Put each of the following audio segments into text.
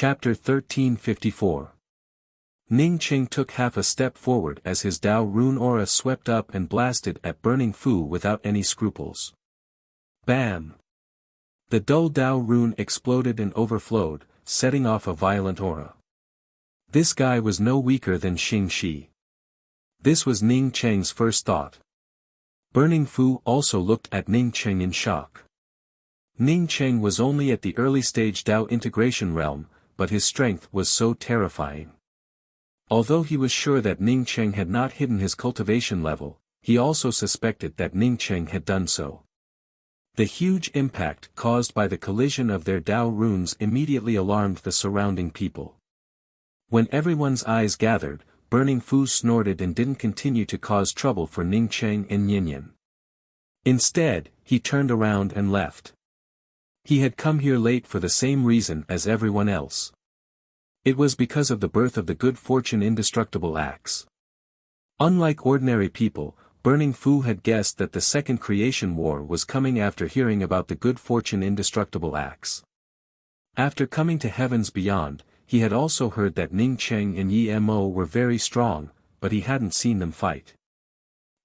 Chapter 1354. Ning Qing took half a step forward as his Dao rune aura swept up and blasted at Burning Fu without any scruples. Bam! The dull Dao rune exploded and overflowed, setting off a violent aura. This guy was no weaker than Xing Shi. This was Ning Cheng's first thought. Burning Fu also looked at Ning Cheng in shock. Ning Cheng was only at the early stage Dao integration realm, but his strength was so terrifying. Although he was sure that Ning Cheng had not hidden his cultivation level, he also suspected that Ning Cheng had done so. The huge impact caused by the collision of their Dao runes immediately alarmed the surrounding people. When everyone's eyes gathered, Burning Fu snorted and didn't continue to cause trouble for Ning Cheng and Yinyan. Instead, he turned around and left. He had come here late for the same reason as everyone else. It was because of the birth of the good fortune indestructible axe. Unlike ordinary people, Burning Fu had guessed that the second creation war was coming after hearing about the good fortune indestructible axe. After coming to heavens beyond, he had also heard that Ning Cheng and Yi Mo were very strong, but he hadn't seen them fight.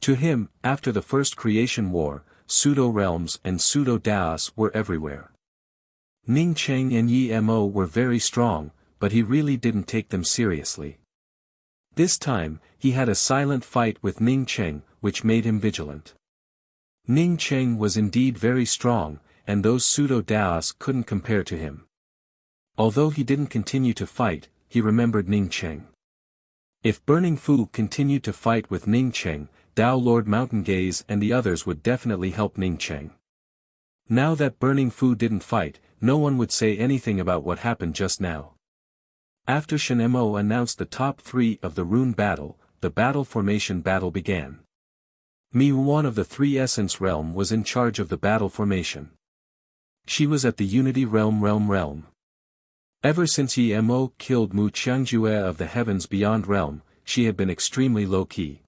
To him, after the first creation war, pseudo-realms and pseudo-Daos were everywhere. Ning Cheng and Yi Mo were very strong, but he really didn't take them seriously. This time, he had a silent fight with Ning Cheng, which made him vigilant. Ning Cheng was indeed very strong, and those pseudo-Daos couldn't compare to him. Although he didn't continue to fight, he remembered Ning Cheng. If Burning Fu continued to fight with Ning Cheng, Dao Lord Mountain Gaze and the others would definitely help Ning Cheng. Now that Burning Fu didn't fight, no one would say anything about what happened just now. After Shen Mo announced the top 3 of the rune battle, the battle formation battle began. Mi Yuan of the Three Essence realm was in charge of the battle formation. She was at the Unity realm. Ever since Yi Mo killed Mu Qiangjue of the Heavens Beyond realm, she had been extremely low-key.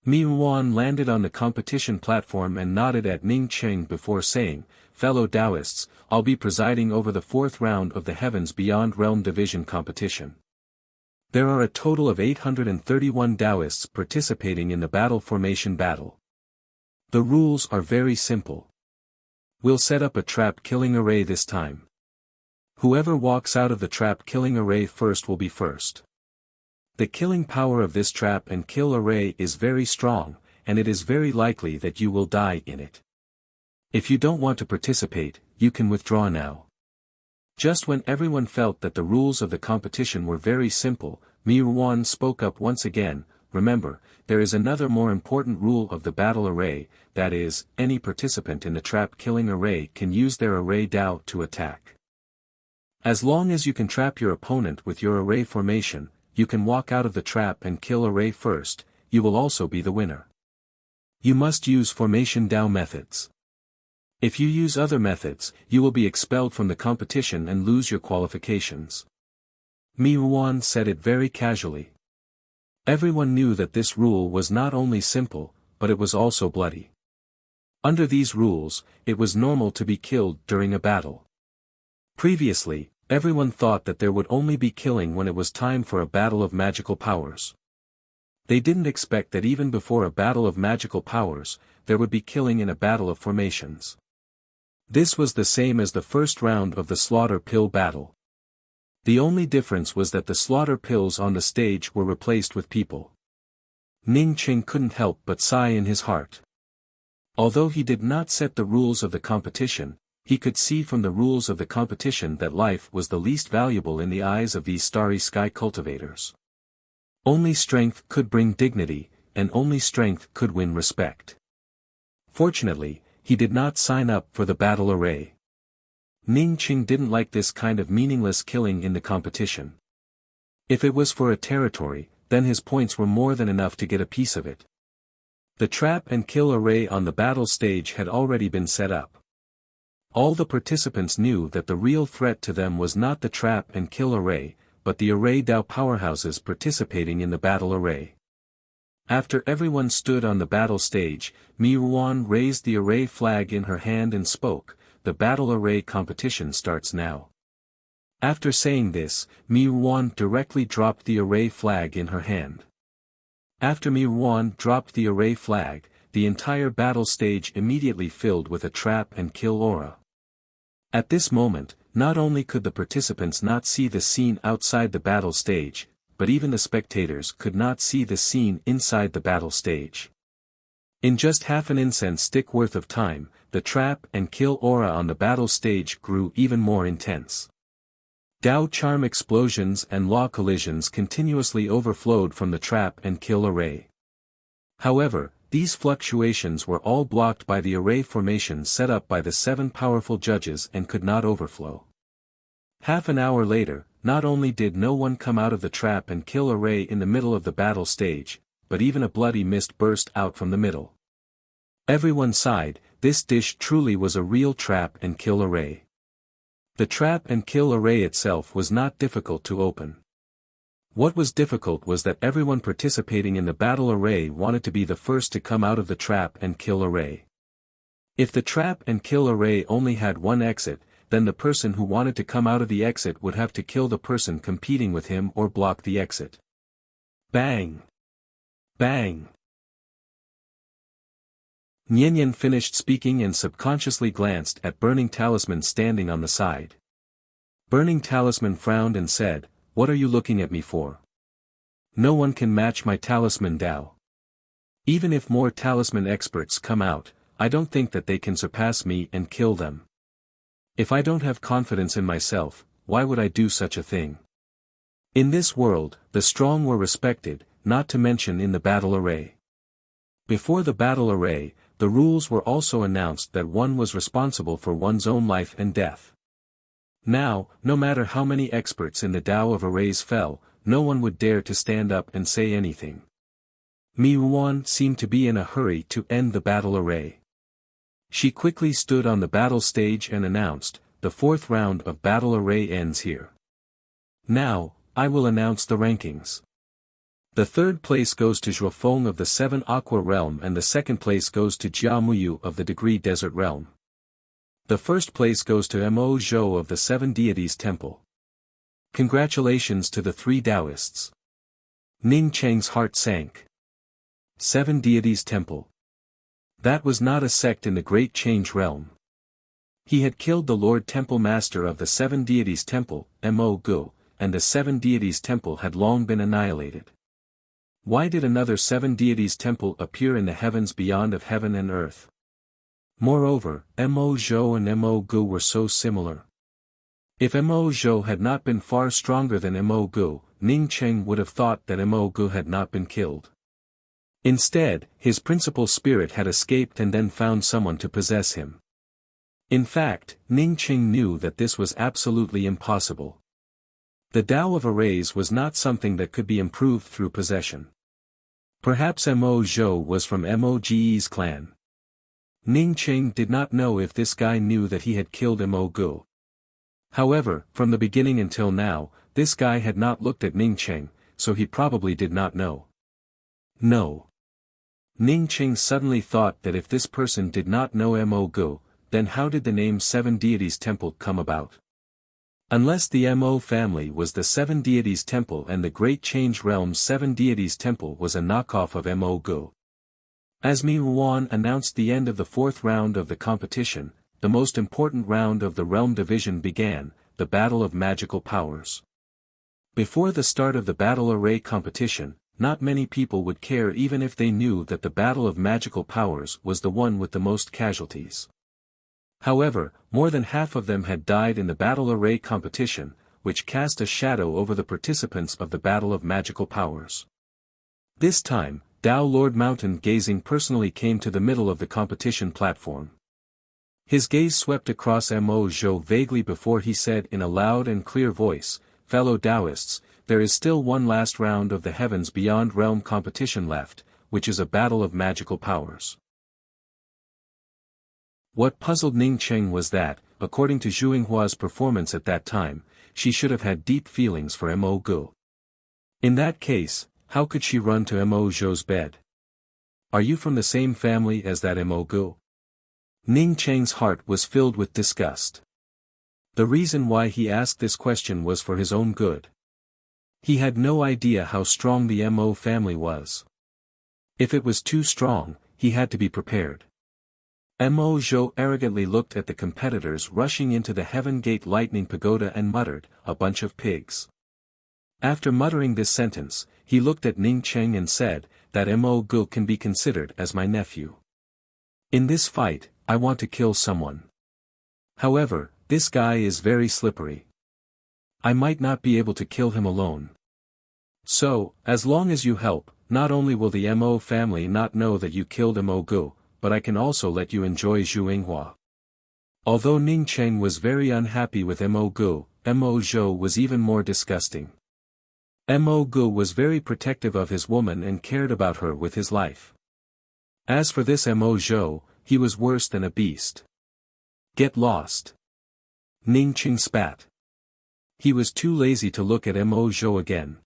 Mi Yuan landed on the competition platform and nodded at Ning Cheng before saying, "Fellow Taoists, I'll be presiding over the 4th round of the Heavens Beyond Realm Division competition. There are a total of 831 Taoists participating in the battle formation battle. The rules are very simple. We'll set up a trap-killing array this time. Whoever walks out of the trap-killing array first will be first. The killing power of this trap and kill array is very strong, and it is very likely that you will die in it. If you don't want to participate, you can withdraw now." Just when everyone felt that the rules of the competition were very simple, Mi Yuan spoke up once again, "Remember, there is another more important rule of the battle array, that is, any participant in the trap-killing array can use their array Dao to attack. As long as you can trap your opponent with your array formation, you can walk out of the trap and kill array first, you will also be the winner. You must use formation Dao methods. If you use other methods, you will be expelled from the competition and lose your qualifications." Mi Yuan said it very casually. Everyone knew that this rule was not only simple, but it was also bloody. Under these rules, it was normal to be killed during a battle. Previously, everyone thought that there would only be killing when it was time for a battle of magical powers. They didn't expect that even before a battle of magical powers, there would be killing in a battle of formations. This was the same as the first round of the slaughter pill battle. The only difference was that the slaughter pills on the stage were replaced with people. Ning Cheng couldn't help but sigh in his heart. Although he did not set the rules of the competition, he could see from the rules of the competition that life was the least valuable in the eyes of these starry sky cultivators. Only strength could bring dignity, and only strength could win respect. Fortunately, he did not sign up for the battle array. Ning Cheng didn't like this kind of meaningless killing in the competition. If it was for a territory, then his points were more than enough to get a piece of it. The trap and kill array on the battle stage had already been set up. All the participants knew that the real threat to them was not the trap and kill array, but the array Dao powerhouses participating in the battle array. After everyone stood on the battle stage, Mi Yuan raised the array flag in her hand and spoke, "The battle array competition starts now. After saying this, Mi Ruan directly dropped the array flag in her hand. After Mi Ruan dropped the array flag, the entire battle stage immediately filled with a trap and kill aura. At this moment, not only could the participants not see the scene outside the battle stage, but even the spectators could not see the scene inside the battle stage. In just half an incense stick worth of time, the trap and kill aura on the battle stage grew even more intense. Dao charm explosions and law collisions continuously overflowed from the trap and kill array. However, these fluctuations were all blocked by the array formation set up by the 7 powerful judges and could not overflow. Half an hour later, not only did no one come out of the trap and kill array in the middle of the battle stage, but even a bloody mist burst out from the middle. Everyone sighed, this dish truly was a real trap and kill array. The trap and kill array itself was not difficult to open. What was difficult was that everyone participating in the battle array wanted to be the first to come out of the trap and kill array. If the trap and kill array only had one exit, then the person who wanted to come out of the exit would have to kill the person competing with him or block the exit. Bang! Bang! Nianyan finished speaking and subconsciously glanced at Burning Talisman standing on the side. Burning Talisman frowned and said, "What are you looking at me for? No one can match my talisman Dao. Even if more talisman experts come out, I don't think that they can surpass me and kill them. If I don't have confidence in myself, why would I do such a thing?" In this world, the strong were respected, not to mention in the battle array. Before the battle array, the rules were also announced that one was responsible for one's own life and death. Now, no matter how many experts in the Tao of arrays fell, no one would dare to stand up and say anything. Mi Ruan seemed to be in a hurry to end the battle array. She quickly stood on the battle stage and announced, "The 4th round of battle array ends here. Now, I will announce the rankings. The 3rd place goes to Zhuofeng of the 7 Aqua Realm and the 2nd place goes to Jia Muyu of the Degree Desert Realm. The 1st place goes to Mo Zhou of the 7 Deities Temple. Congratulations to the 3 Taoists." Ning Cheng's heart sank. 7 Deities Temple. That was not a sect in the Great Change Realm. He had killed the Lord Temple Master of the 7 Deities Temple, Mo Gu, and the 7 Deities Temple had long been annihilated. Why did another 7 Deities Temple appear in the heavens beyond of heaven and earth? Moreover, Mo Zhou and Mo Gu were so similar. If Mo Zhou had not been far stronger than Mo Gu, Ning Cheng would have thought that Mo Gu had not been killed. Instead, his principal spirit had escaped and then found someone to possess him. In fact, Ning Cheng knew that this was absolutely impossible. The Tao of arrays was not something that could be improved through possession. Perhaps Mo Zhou was from Mo Ge's clan. Ning Cheng did not know if this guy knew that he had killed Mo Gu. However, from the beginning until now, this guy had not looked at Ning Cheng, so he probably did not know. No. Ning Cheng suddenly thought that if this person did not know Mo Gu, then how did the name 7 Deities Temple come about? Unless the Mo family was the 7 Deities Temple and the Great Change Realm's 7 Deities Temple was a knockoff of Mo Gu. As Mi Ruan announced the end of the 4th round of the competition, the most important round of the realm division began, the Battle of Magical Powers. Before the start of the battle array competition, not many people would care even if they knew that the Battle of Magical Powers was the one with the most casualties. However, more than half of them had died in the battle array competition, which cast a shadow over the participants of the Battle of Magical Powers. This time, Dao Lord Mountain Gazing personally came to the middle of the competition platform. His gaze swept across Mo Zhou vaguely before he said in a loud and clear voice, "Fellow Taoists, there is still one last round of the Heavens Beyond Realm competition left, which is a battle of magical powers." What puzzled Ning Cheng was that, according to Zhuanghua's performance at that time, she should have had deep feelings for Mo Gu. In that case, how could she run to Mo Zhou's bed? "Are you from the same family as that Mo Gu?" Ning Cheng's heart was filled with disgust. The reason why he asked this question was for his own good. He had no idea how strong the Mo family was. If it was too strong, he had to be prepared. Mo Zhou arrogantly looked at the competitors rushing into the Heaven Gate Lightning Pagoda and muttered, "A bunch of pigs." After muttering this sentence, he looked at Ning Cheng and said, "That Mo Gu can be considered as my nephew. In this fight, I want to kill someone. However, this guy is very slippery. I might not be able to kill him alone. So, as long as you help, not only will the Mo family not know that you killed Mo Gu, but I can also let you enjoy Zhu Yinghua." Although Ning Cheng was very unhappy with Mo Gu, Mo Zhou was even more disgusting. Mo Gu was very protective of his woman and cared about her with his life. As for this Mo Zhou, he was worse than a beast. "Get lost." Ning Cheng spat. He was too lazy to look at Mo Zhou again.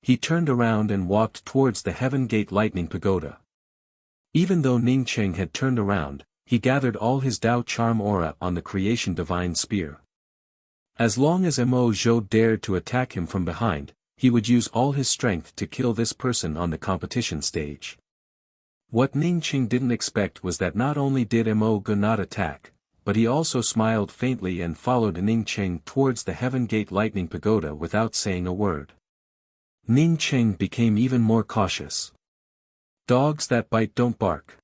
He turned around and walked towards the Heaven Gate Lightning Pagoda. Even though Ning Cheng had turned around, he gathered all his Dao Charm aura on the Creation Divine Spear. As long as Mo Zhou dared to attack him from behind, he would use all his strength to kill this person on the competition stage. What Ning Cheng didn't expect was that not only did Mo Gu not attack, but he also smiled faintly and followed Ning Cheng towards the Heaven Gate Lightning Pagoda without saying a word. Ning Cheng became even more cautious. Dogs that bite don't bark.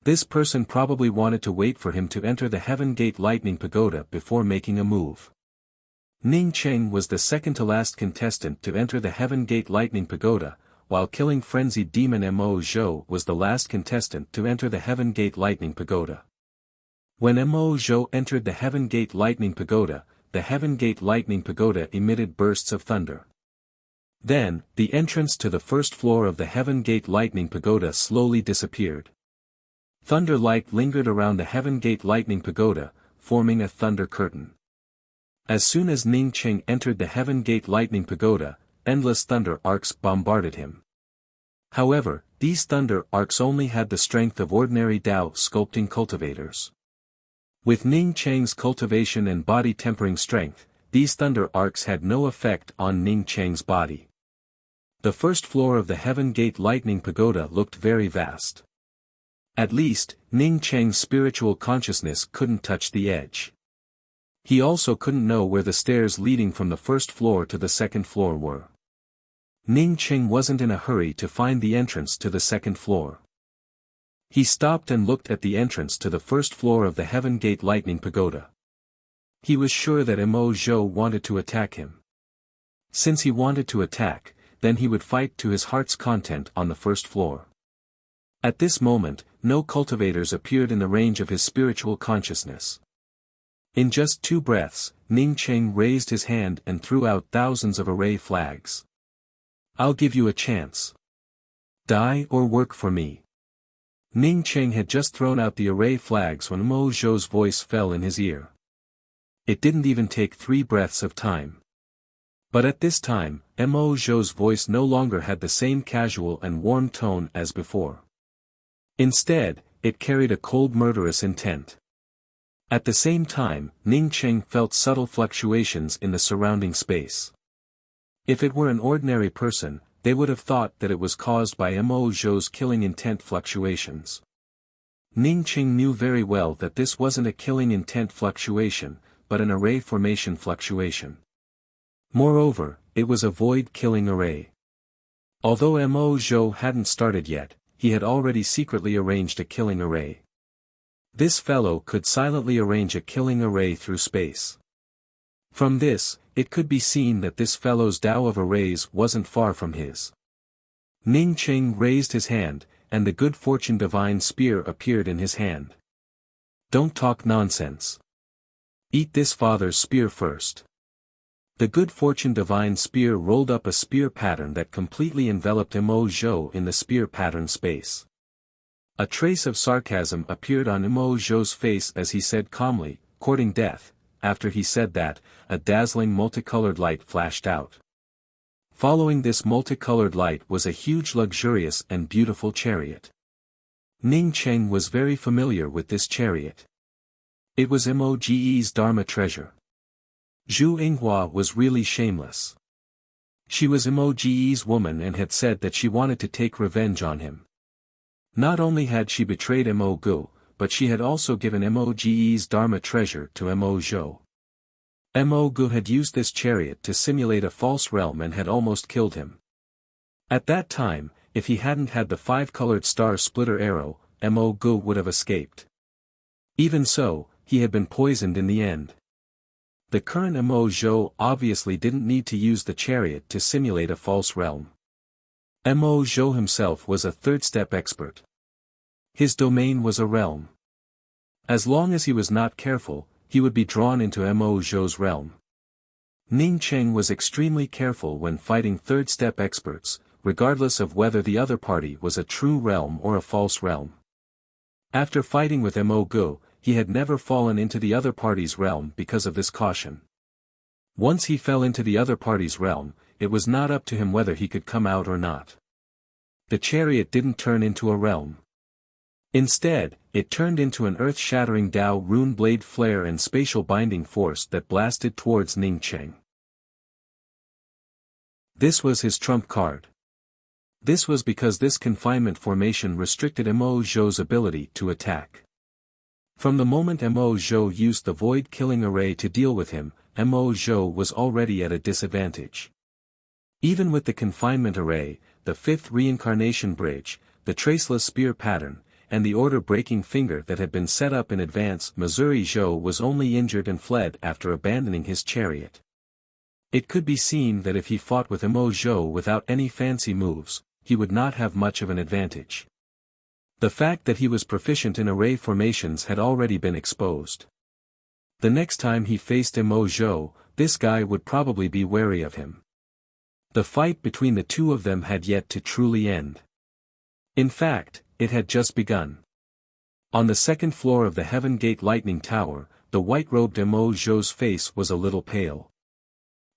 This person probably wanted to wait for him to enter the Heaven Gate Lightning Pagoda before making a move. Ning Cheng was the second to last contestant to enter the Heaven Gate Lightning Pagoda, while killing frenzied demon Mo Zhou was the last contestant to enter the Heaven Gate Lightning Pagoda. When Mo Zhou entered the Heaven Gate Lightning Pagoda, the Heaven Gate Lightning Pagoda emitted bursts of thunder. Then, the entrance to the first floor of the Heaven Gate Lightning Pagoda slowly disappeared. Thunder light lingered around the Heaven Gate Lightning Pagoda, forming a thunder curtain. As soon as Ning Cheng entered the Heaven Gate Lightning Pagoda, endless thunder arcs bombarded him. However, these thunder arcs only had the strength of ordinary Dao sculpting cultivators. With Ning Cheng's cultivation and body tempering strength, these thunder arcs had no effect on Ning Cheng's body. The first floor of the Heaven Gate Lightning Pagoda looked very vast. At least, Ning Cheng's spiritual consciousness couldn't touch the edge. He also couldn't know where the stairs leading from the first floor to the second floor were. Ning Cheng wasn't in a hurry to find the entrance to the second floor. He stopped and looked at the entrance to the first floor of the Heaven Gate Lightning Pagoda. He was sure that Mo Zhou wanted to attack him. Since he wanted to attack, then he would fight to his heart's content on the first floor. At this moment, no cultivators appeared in the range of his spiritual consciousness. In just 2 breaths, Ning Cheng raised his hand and threw out thousands of array flags. "I'll give you a chance. Die or work for me." Ning Cheng had just thrown out the array flags when Mo Zhou's voice fell in his ear. It didn't even take 3 breaths of time. But at this time, Mo Zhou's voice no longer had the same casual and warm tone as before. Instead, it carried a cold murderous intent. At the same time, Ning Cheng felt subtle fluctuations in the surrounding space. If it were an ordinary person, they would have thought that it was caused by Mo Zhou's killing intent fluctuations. Ning Cheng knew very well that this wasn't a killing intent fluctuation, but an array formation fluctuation. Moreover, it was a void-killing array. Although Mo Zhou hadn't started yet, he had already secretly arranged a killing array. This fellow could silently arrange a killing array through space. From this, it could be seen that this fellow's Tao of arrays wasn't far from his. Ning Cheng raised his hand, and the Good Fortune Divine Spear appeared in his hand. "Don't talk nonsense. Eat this father's spear first." The Good Fortune Divine Spear rolled up a spear pattern that completely enveloped Mo Zhou in the spear pattern space. A trace of sarcasm appeared on Mo Zhou's face as he said calmly, "Courting death." After he said that, a dazzling multicolored light flashed out. Following this multicolored light was a huge luxurious and beautiful chariot. Ning Cheng was very familiar with this chariot. It was Moge's Dharma treasure. Zhu Yinghua was really shameless. She was Moge's woman and had said that she wanted to take revenge on him. Not only had she betrayed Mo, but she had also given Moge's Dharma treasure to Mo Zhou. Mo had used this chariot to simulate a false realm and had almost killed him. At that time, if he hadn't had the 5-colored star splitter arrow, Mo would have escaped. Even so, he had been poisoned in the end. The current Mo Zhou obviously didn't need to use the chariot to simulate a false realm. Mo Zhou himself was a third-step expert. His domain was a realm. As long as he was not careful, he would be drawn into Mo Zhou's realm. Ning Cheng was extremely careful when fighting third-step experts, regardless of whether the other party was a true realm or a false realm. After fighting with Mo, he had never fallen into the other party's realm because of this caution. Once he fell into the other party's realm, it was not up to him whether he could come out or not. The chariot didn't turn into a realm. Instead, it turned into an earth-shattering Dao rune blade flare and spatial binding force that blasted towards Ning Cheng. This was his trump card. This was because this confinement formation restricted Mo Zhou's ability to attack. From the moment Mo Zhou used the void-killing array to deal with him, Mo Zhou was already at a disadvantage. Even with the confinement array, the 5th reincarnation bridge, the traceless spear pattern, and the order-breaking finger that had been set up in advance, Missouri Zhou was only injured and fled after abandoning his chariot. It could be seen that if he fought with Mo Zhou without any fancy moves, he would not have much of an advantage. The fact that he was proficient in array formations had already been exposed. The next time he faced Mo Zhou, this guy would probably be wary of him. The fight between the two of them had yet to truly end. In fact, it had just begun. On the second floor of the Heaven Gate Lightning Tower, the white-robed Mo Zhou's face was a little pale.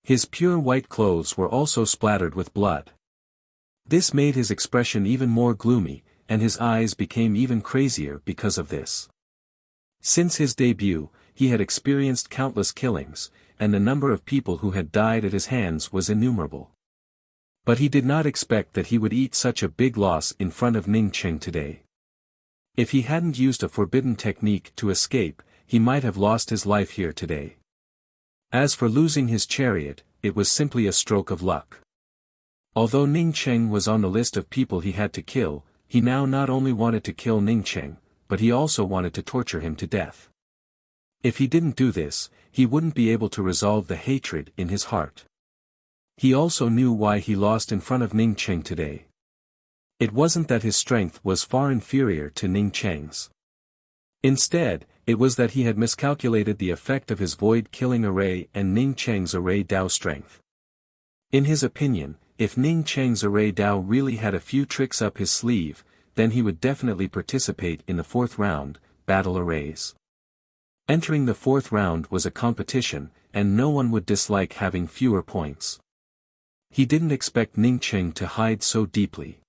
His pure white clothes were also splattered with blood. This made his expression even more gloomy, and his eyes became even crazier because of this. Since his debut, he had experienced countless killings, and the number of people who had died at his hands was innumerable. But he did not expect that he would eat such a big loss in front of Ning Cheng today. If he hadn't used a forbidden technique to escape, he might have lost his life here today. As for losing his chariot, it was simply a stroke of luck. Although Ning Cheng was on the list of people he had to kill, he now not only wanted to kill Ning Cheng, but he also wanted to torture him to death. If he didn't do this, he wouldn't be able to resolve the hatred in his heart. He also knew why he lost in front of Ning Cheng today. It wasn't that his strength was far inferior to Ning Cheng's. Instead, it was that he had miscalculated the effect of his void-killing array and Ning Cheng's array Dao strength. In his opinion, if Ning Cheng's array Dao really had a few tricks up his sleeve, then he would definitely participate in the 4th round, battle arrays. Entering the 4th round was a competition, and no one would dislike having fewer points. He didn't expect Ning Cheng to hide so deeply.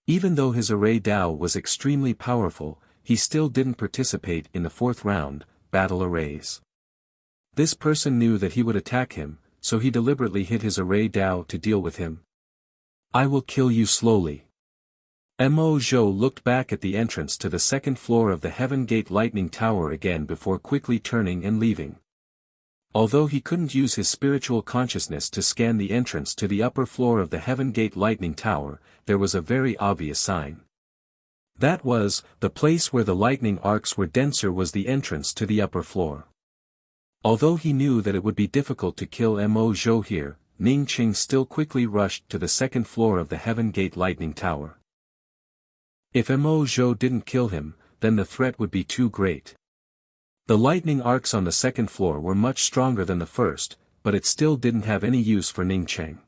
Even though his array Dao was extremely powerful, he still didn't participate in the 4th round, battle arrays. This person knew that he would attack him, so he deliberately hid his array Dao to deal with him. I will kill you slowly. Mo Zhou looked back at the entrance to the 2nd floor of the Heaven Gate Lightning Tower again before quickly turning and leaving. Although he couldn't use his spiritual consciousness to scan the entrance to the upper floor of the Heaven Gate Lightning Tower, there was a very obvious sign. That was, the place where the lightning arcs were denser was the entrance to the upper floor. Although he knew that it would be difficult to kill Mo Zhou here, Ning Cheng still quickly rushed to the 2nd floor of the Heaven Gate Lightning Tower. If Mo Zhou didn't kill him, then the threat would be too great. The lightning arcs on the 2nd floor were much stronger than the 1st, but it still didn't have any use for Ning Cheng.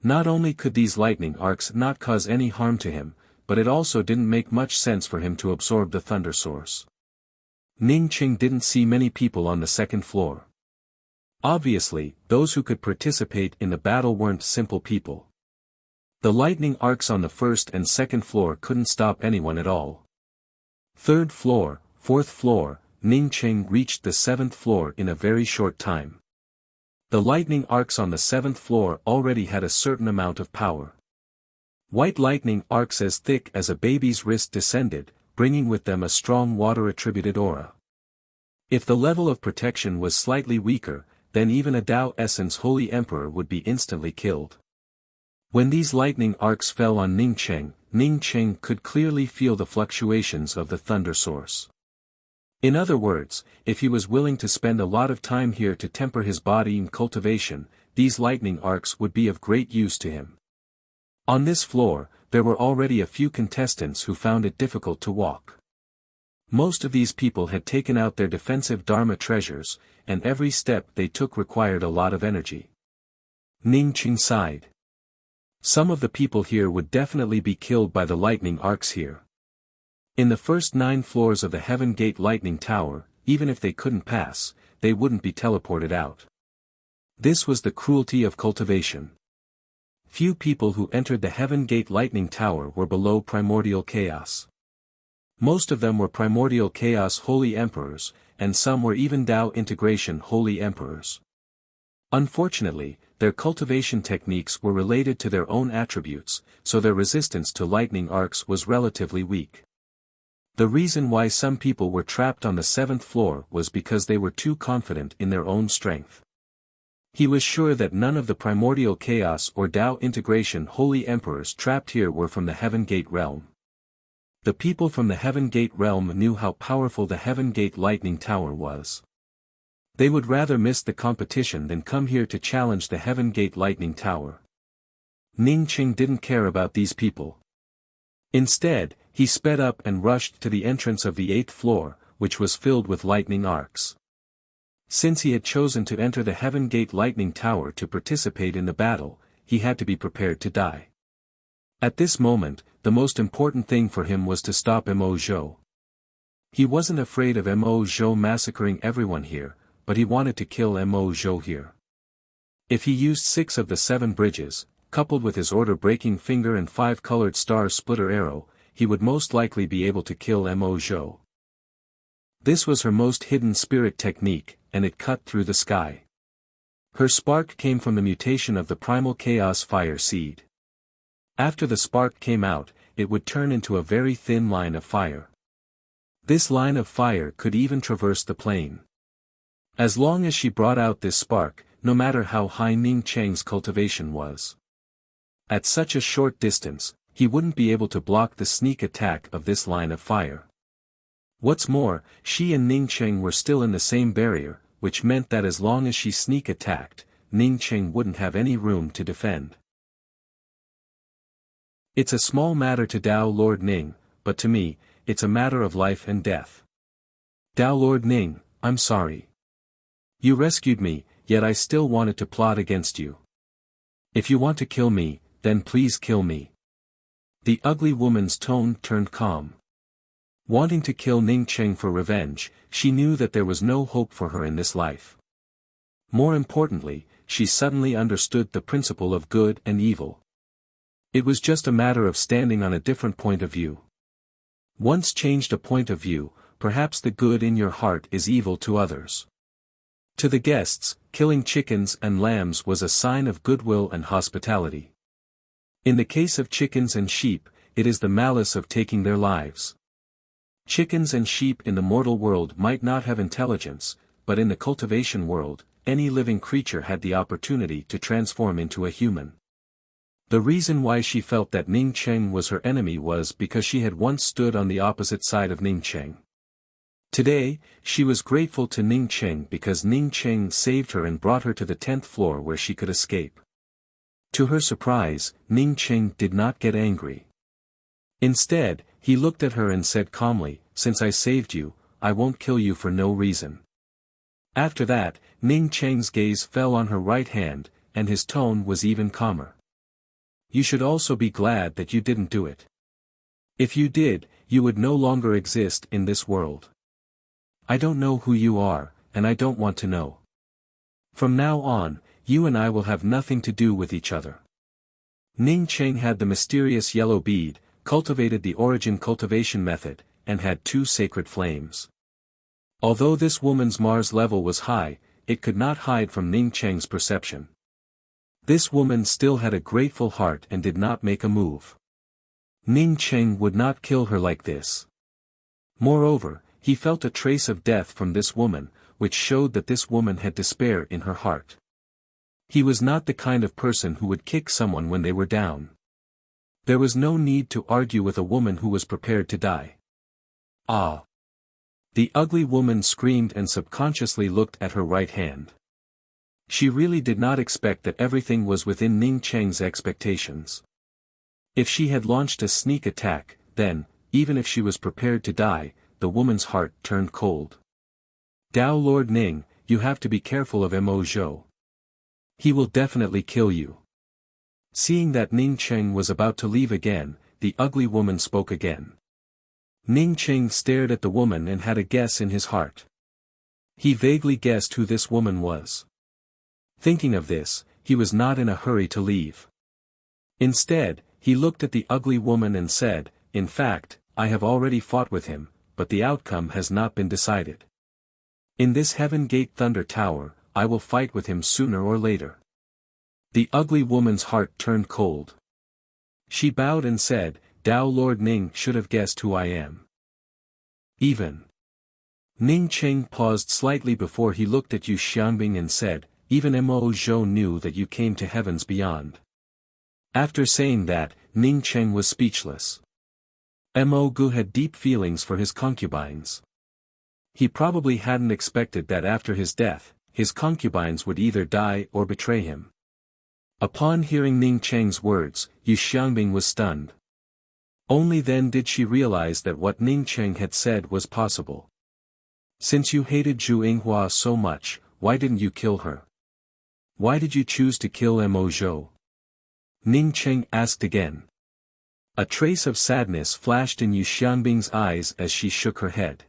Not only could these lightning arcs not cause any harm to him, but it also didn't make much sense for him to absorb the thunder source. Ning Cheng didn't see many people on the 2nd floor. Obviously, those who could participate in the battle weren't simple people. The lightning arcs on the 1st and 2nd floor couldn't stop anyone at all. 3rd floor, 4th floor, Ning Cheng reached the 7th floor in a very short time. The lightning arcs on the 7th floor already had a certain amount of power. White lightning arcs as thick as a baby's wrist descended, bringing with them a strong water-attributed aura. If the level of protection was slightly weaker, then even a Tao Essence Holy Emperor would be instantly killed. When these lightning arcs fell on Ning Cheng could clearly feel the fluctuations of the thunder source. In other words, if he was willing to spend a lot of time here to temper his body in cultivation, these lightning arcs would be of great use to him. On this floor, there were already a few contestants who found it difficult to walk. Most of these people had taken out their defensive Dharma treasures, and every step they took required a lot of energy. Ning Cheng sighed. Some of the people here would definitely be killed by the lightning arcs here. In the first 9 floors of the Heaven Gate Lightning Tower, even if they couldn't pass, they wouldn't be teleported out. This was the cruelty of cultivation. Few people who entered the Heaven Gate Lightning Tower were below Primordial Chaos. Most of them were Primordial Chaos Holy Emperors, and some were even Tao Integration Holy Emperors. Unfortunately, their cultivation techniques were related to their own attributes, so their resistance to lightning arcs was relatively weak. The reason why some people were trapped on the 7th floor was because they were too confident in their own strength. He was sure that none of the Primordial Chaos or Tao Integration Holy Emperors trapped here were from the Heaven Gate realm. The people from the Heaven Gate realm knew how powerful the Heaven Gate Lightning Tower was. They would rather miss the competition than come here to challenge the Heaven Gate Lightning Tower. Ning Cheng didn't care about these people. Instead, he sped up and rushed to the entrance of the 8th floor, which was filled with lightning arcs. Since he had chosen to enter the Heaven Gate Lightning Tower to participate in the battle, he had to be prepared to die. At this moment, the most important thing for him was to stop Mo Zhou. He wasn't afraid of Mo Zhou massacring everyone here, but he wanted to kill Mo Zhou here. If he used 6 of the 7 bridges, coupled with his order-breaking finger and 5-colored star splitter arrow, he would most likely be able to kill Mo Zhou. This was her most hidden spirit technique, and it cut through the sky. Her spark came from the mutation of the primal chaos fire seed. After the spark came out, it would turn into a very thin line of fire. This line of fire could even traverse the plane. As long as she brought out this spark, no matter how high Ning Cheng's cultivation was. At such a short distance, he wouldn't be able to block the sneak attack of this line of fire. What's more, she and Ning Cheng were still in the same barrier, which meant that as long as she sneak attacked, Ning Cheng wouldn't have any room to defend. It's a small matter to Tao Lord Ning, but to me, it's a matter of life and death. Tao Lord Ning, I'm sorry. You rescued me, yet I still wanted to plot against you. If you want to kill me, then please kill me. The ugly woman's tone turned calm. Wanting to kill Ning Cheng for revenge, she knew that there was no hope for her in this life. More importantly, she suddenly understood the principle of good and evil. It was just a matter of standing on a different point of view. Once changed a point of view, perhaps the good in your heart is evil to others. To the guests, killing chickens and lambs was a sign of goodwill and hospitality. In the case of chickens and sheep, it is the malice of taking their lives. Chickens and sheep in the mortal world might not have intelligence, but in the cultivation world, any living creature had the opportunity to transform into a human. The reason why she felt that Ning Cheng was her enemy was because she had once stood on the opposite side of Ning Cheng. Today, she was grateful to Ning Cheng because Ning Cheng saved her and brought her to the 10th floor where she could escape. To her surprise, Ning Cheng did not get angry. Instead, he looked at her and said calmly, "Since I saved you, I won't kill you for no reason." After that, Ning Cheng's gaze fell on her right hand, and his tone was even calmer. You should also be glad that you didn't do it. If you did, you would no longer exist in this world. I don't know who you are, and I don't want to know. From now on, you and I will have nothing to do with each other. Ning Cheng had the mysterious yellow bead, cultivated the origin cultivation method, and had 2 sacred flames. Although this woman's Mars level was high, it could not hide from Ning Cheng's perception. This woman still had a grateful heart and did not make a move. Ning Cheng would not kill her like this. Moreover, he felt a trace of death from this woman, which showed that this woman had despair in her heart. He was not the kind of person who would kick someone when they were down. There was no need to argue with a woman who was prepared to die. Ah! The ugly woman screamed and subconsciously looked at her right hand. She really did not expect that everything was within Ning Cheng's expectations. If she had launched a sneak attack, then, even if she was prepared to die, the woman's heart turned cold. Dao Lord Ning, you have to be careful of Mo Zhou. He will definitely kill you. Seeing that Ning Cheng was about to leave again, the ugly woman spoke again. Ning Cheng stared at the woman and had a guess in his heart. He vaguely guessed who this woman was. Thinking of this, he was not in a hurry to leave. Instead, he looked at the ugly woman and said, "In fact, I have already fought with him, but the outcome has not been decided. In this Heaven Gate Thunder Tower, I will fight with him sooner or later." The ugly woman's heart turned cold. She bowed and said, "Dao Lord Ning should have guessed who I am." Even. Ning Cheng paused slightly before he looked at Yu Xiangbing and said, "Even Mo Zhou knew that you came to heavens beyond." After saying that, Ning Cheng was speechless. Mo Gu had deep feelings for his concubines. He probably hadn't expected that after his death, his concubines would either die or betray him. Upon hearing Ning Cheng's words, Yu Xiangbing was stunned. Only then did she realize that what Ning Cheng had said was possible. "Since you hated Zhu Yinghua so much, why didn't you kill her? Why did you choose to kill Mo Zhou?" Ning Cheng asked again. A trace of sadness flashed in Yu Xiangbing's eyes as she shook her head.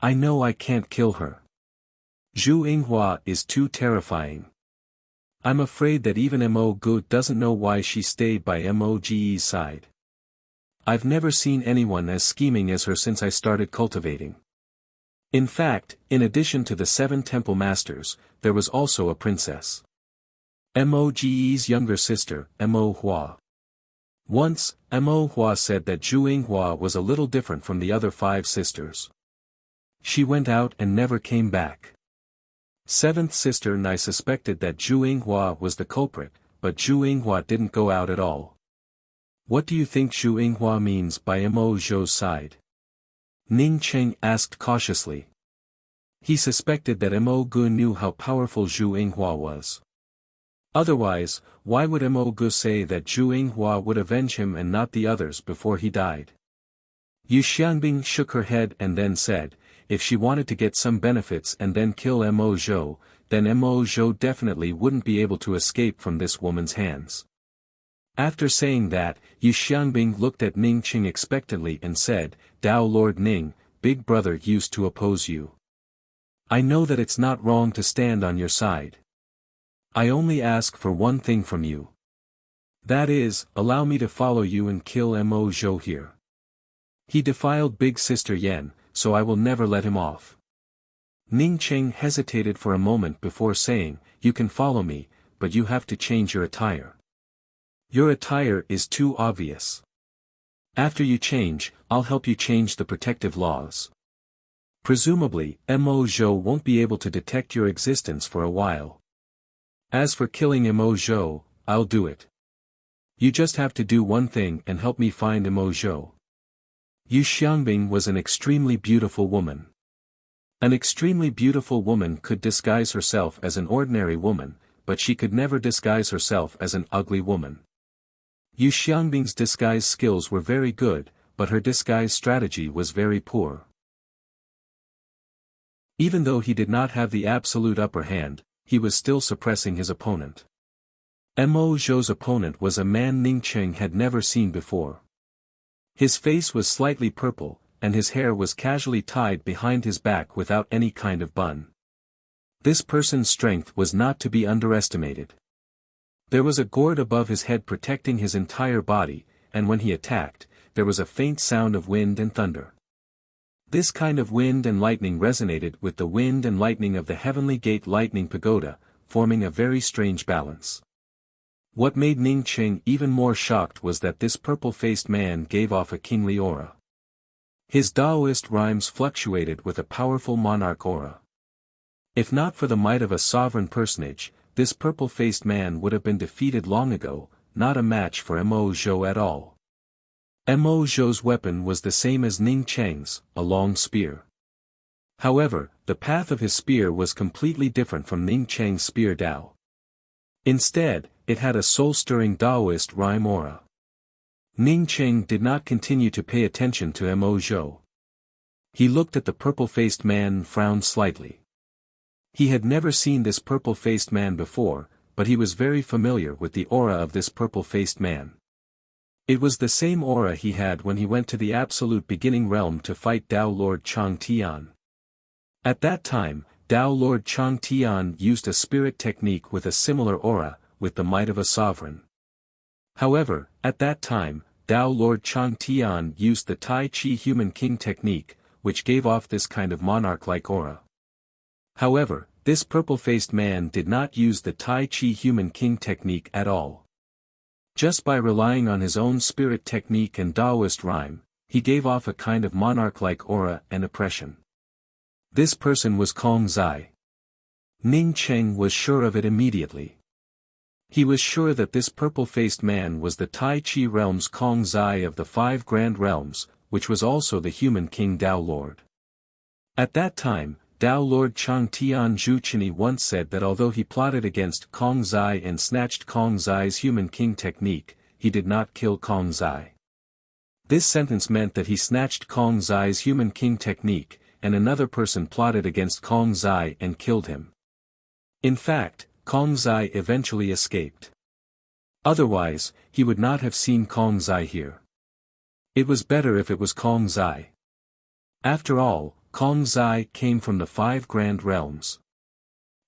"I know I can't kill her. Zhu Yinghua is too terrifying. I'm afraid that even Mo Gu doesn't know why she stayed by Moge's side. I've never seen anyone as scheming as her since I started cultivating." In fact, in addition to the 7 temple masters, there was also a princess. Moge's younger sister, Mo Hua. Once, Mo Hua said that Zhu Yinghua was a little different from the other 5 sisters. She went out and never came back. 7th sister Nai suspected that Zhu Yinghua was the culprit, but Zhu Yinghua didn't go out at all. What do you think Zhu Yinghua means by Mo Zhou's side? Ning Cheng asked cautiously. He suspected that Mo Gu knew how powerful Zhu Yinghua was. Otherwise, why would Mo Gu say that Zhu Yinghua would avenge him and not the others before he died? Yu Xianbing shook her head and then said, "If she wanted to get some benefits and then kill Mo Zhou, then Mo Zhou definitely wouldn't be able to escape from this woman's hands." After saying that, Yu Xianbing looked at Ning Cheng expectantly and said, "Dao Lord Ning, Big Brother used to oppose you. I know that it's not wrong to stand on your side. I only ask for one thing from you. That is, allow me to follow you and kill Mo Zhou here. He defiled Big Sister Yan, so I will never let him off." Ning Cheng hesitated for a moment before saying, "You can follow me, but you have to change your attire. Your attire is too obvious. After you change, I'll help you change the protective laws. Presumably, Mo Zhou won't be able to detect your existence for a while. As for killing Mo Zhou, I'll do it. You just have to do one thing and help me find Mo Zhou." Yu Xiangbing was an extremely beautiful woman. An extremely beautiful woman could disguise herself as an ordinary woman, but she could never disguise herself as an ugly woman. Yu Xiangbing's disguise skills were very good, but her disguise strategy was very poor. Even though he did not have the absolute upper hand, he was still suppressing his opponent. Mo Zhou's opponent was a man Ning Cheng had never seen before. His face was slightly purple, and his hair was casually tied behind his back without any kind of bun. This person's strength was not to be underestimated. There was a gourd above his head protecting his entire body, and when he attacked, there was a faint sound of wind and thunder. This kind of wind and lightning resonated with the wind and lightning of the Heavenly Gate Lightning Pagoda, forming a very strange balance. What made Ning Qing even more shocked was that this purple-faced man gave off a kingly aura. His Taoist rhymes fluctuated with a powerful monarch aura. If not for the might of a sovereign personage, this purple-faced man would have been defeated long ago, not a match for Mo Zhou at all. Mo Zhou's weapon was the same as Ning Cheng's, a long spear. However, the path of his spear was completely different from Ning Cheng's spear Dao. Instead, it had a soul-stirring Taoist rhyme aura. Ning Cheng did not continue to pay attention to Mo Zhou. He looked at the purple-faced man and frowned slightly. He had never seen this purple-faced man before, but he was very familiar with the aura of this purple-faced man. It was the same aura he had when he went to the Absolute Beginning Realm to fight Tao Lord Chang Tian. At that time, Tao Lord Chang Tian used a spirit technique with a similar aura, with the might of a sovereign. However, at that time, Tao Lord Chang Tian used the Tai Chi Human King technique, which gave off this kind of monarch-like aura. However, this purple-faced man did not use the Tai Chi Human King technique at all. Just by relying on his own spirit technique and Taoist rhyme, he gave off a kind of monarch-like aura and oppression. This person was Kong Zai. Ning Cheng was sure of it immediately. He was sure that this purple-faced man was the Tai Chi realm's Kong Zai of the 5 Grand Realms, which was also the human king Tao Lord. At that time, Tao Lord Chang Tian Zhuchini once said that although he plotted against Kong Zai and snatched Kong Zai's human king technique, he did not kill Kong Zai. This sentence meant that he snatched Kong Zai's human king technique, and another person plotted against Kong Zai and killed him. In fact, Kong Zai eventually escaped. Otherwise, he would not have seen Kong Zai here. It was better if it was Kong Zai. After all, Kong Zai came from the 5 Grand Realms.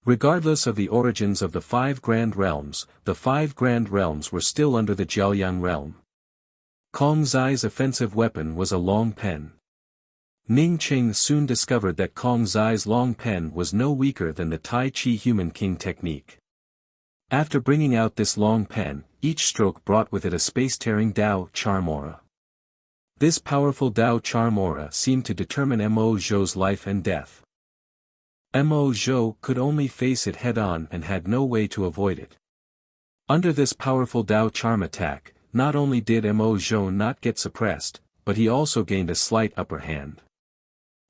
Regardless of the origins of the 5 Grand Realms, the 5 Grand Realms were still under the Jiaoyang realm. Kong Zai's offensive weapon was a long pen. Ning Qing soon discovered that Kong Zai's long pen was no weaker than the Tai Chi Human King technique. After bringing out this long pen, each stroke brought with it a space-tearing Dao charm aura. This powerful Dao charm aura seemed to determine Mo Zhou's life and death. Mo Zhou could only face it head-on and had no way to avoid it. Under this powerful Dao charm attack, not only did Mo Zhou not get suppressed, but he also gained a slight upper hand.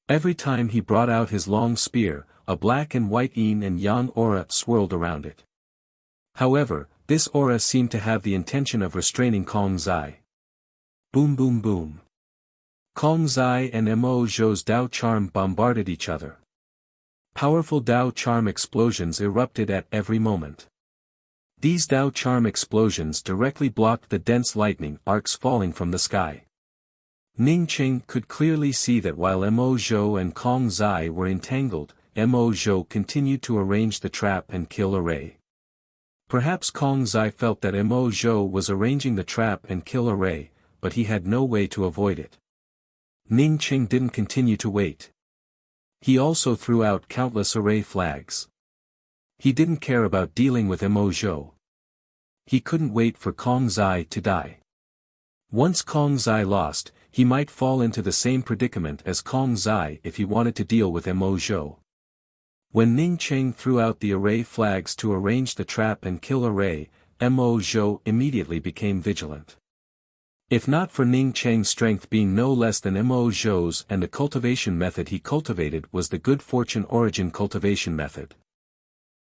Every time he brought out his long spear, a black and white yin and yang aura swirled around it. However, this aura seemed to have the intention of restraining Kong Zai. Boom boom boom. Kong Zai and Mo Zhou's Dao charm bombarded each other. Powerful Dao charm explosions erupted at every moment. These Dao charm explosions directly blocked the dense lightning arcs falling from the sky. Ning Qing could clearly see that while Mo Zhou and Kong Zai were entangled, Mo Zhou continued to arrange the trap and kill array. Perhaps Kong Zai felt that Mo Zhou was arranging the trap and kill array, but he had no way to avoid it. Ning Qing didn't continue to wait. He also threw out countless array flags. He didn't care about dealing with Mo Zhou. He couldn't wait for Kong Zai to die. Once Kong Zai lost, he might fall into the same predicament as Kong Zai if he wanted to deal with Mo Zhou. When Ning Qing threw out the array flags to arrange the trap and kill array, Mo Zhou immediately became vigilant. If not for Ning Cheng's strength being no less than Mo Zhou's and the cultivation method he cultivated was the good fortune origin cultivation method.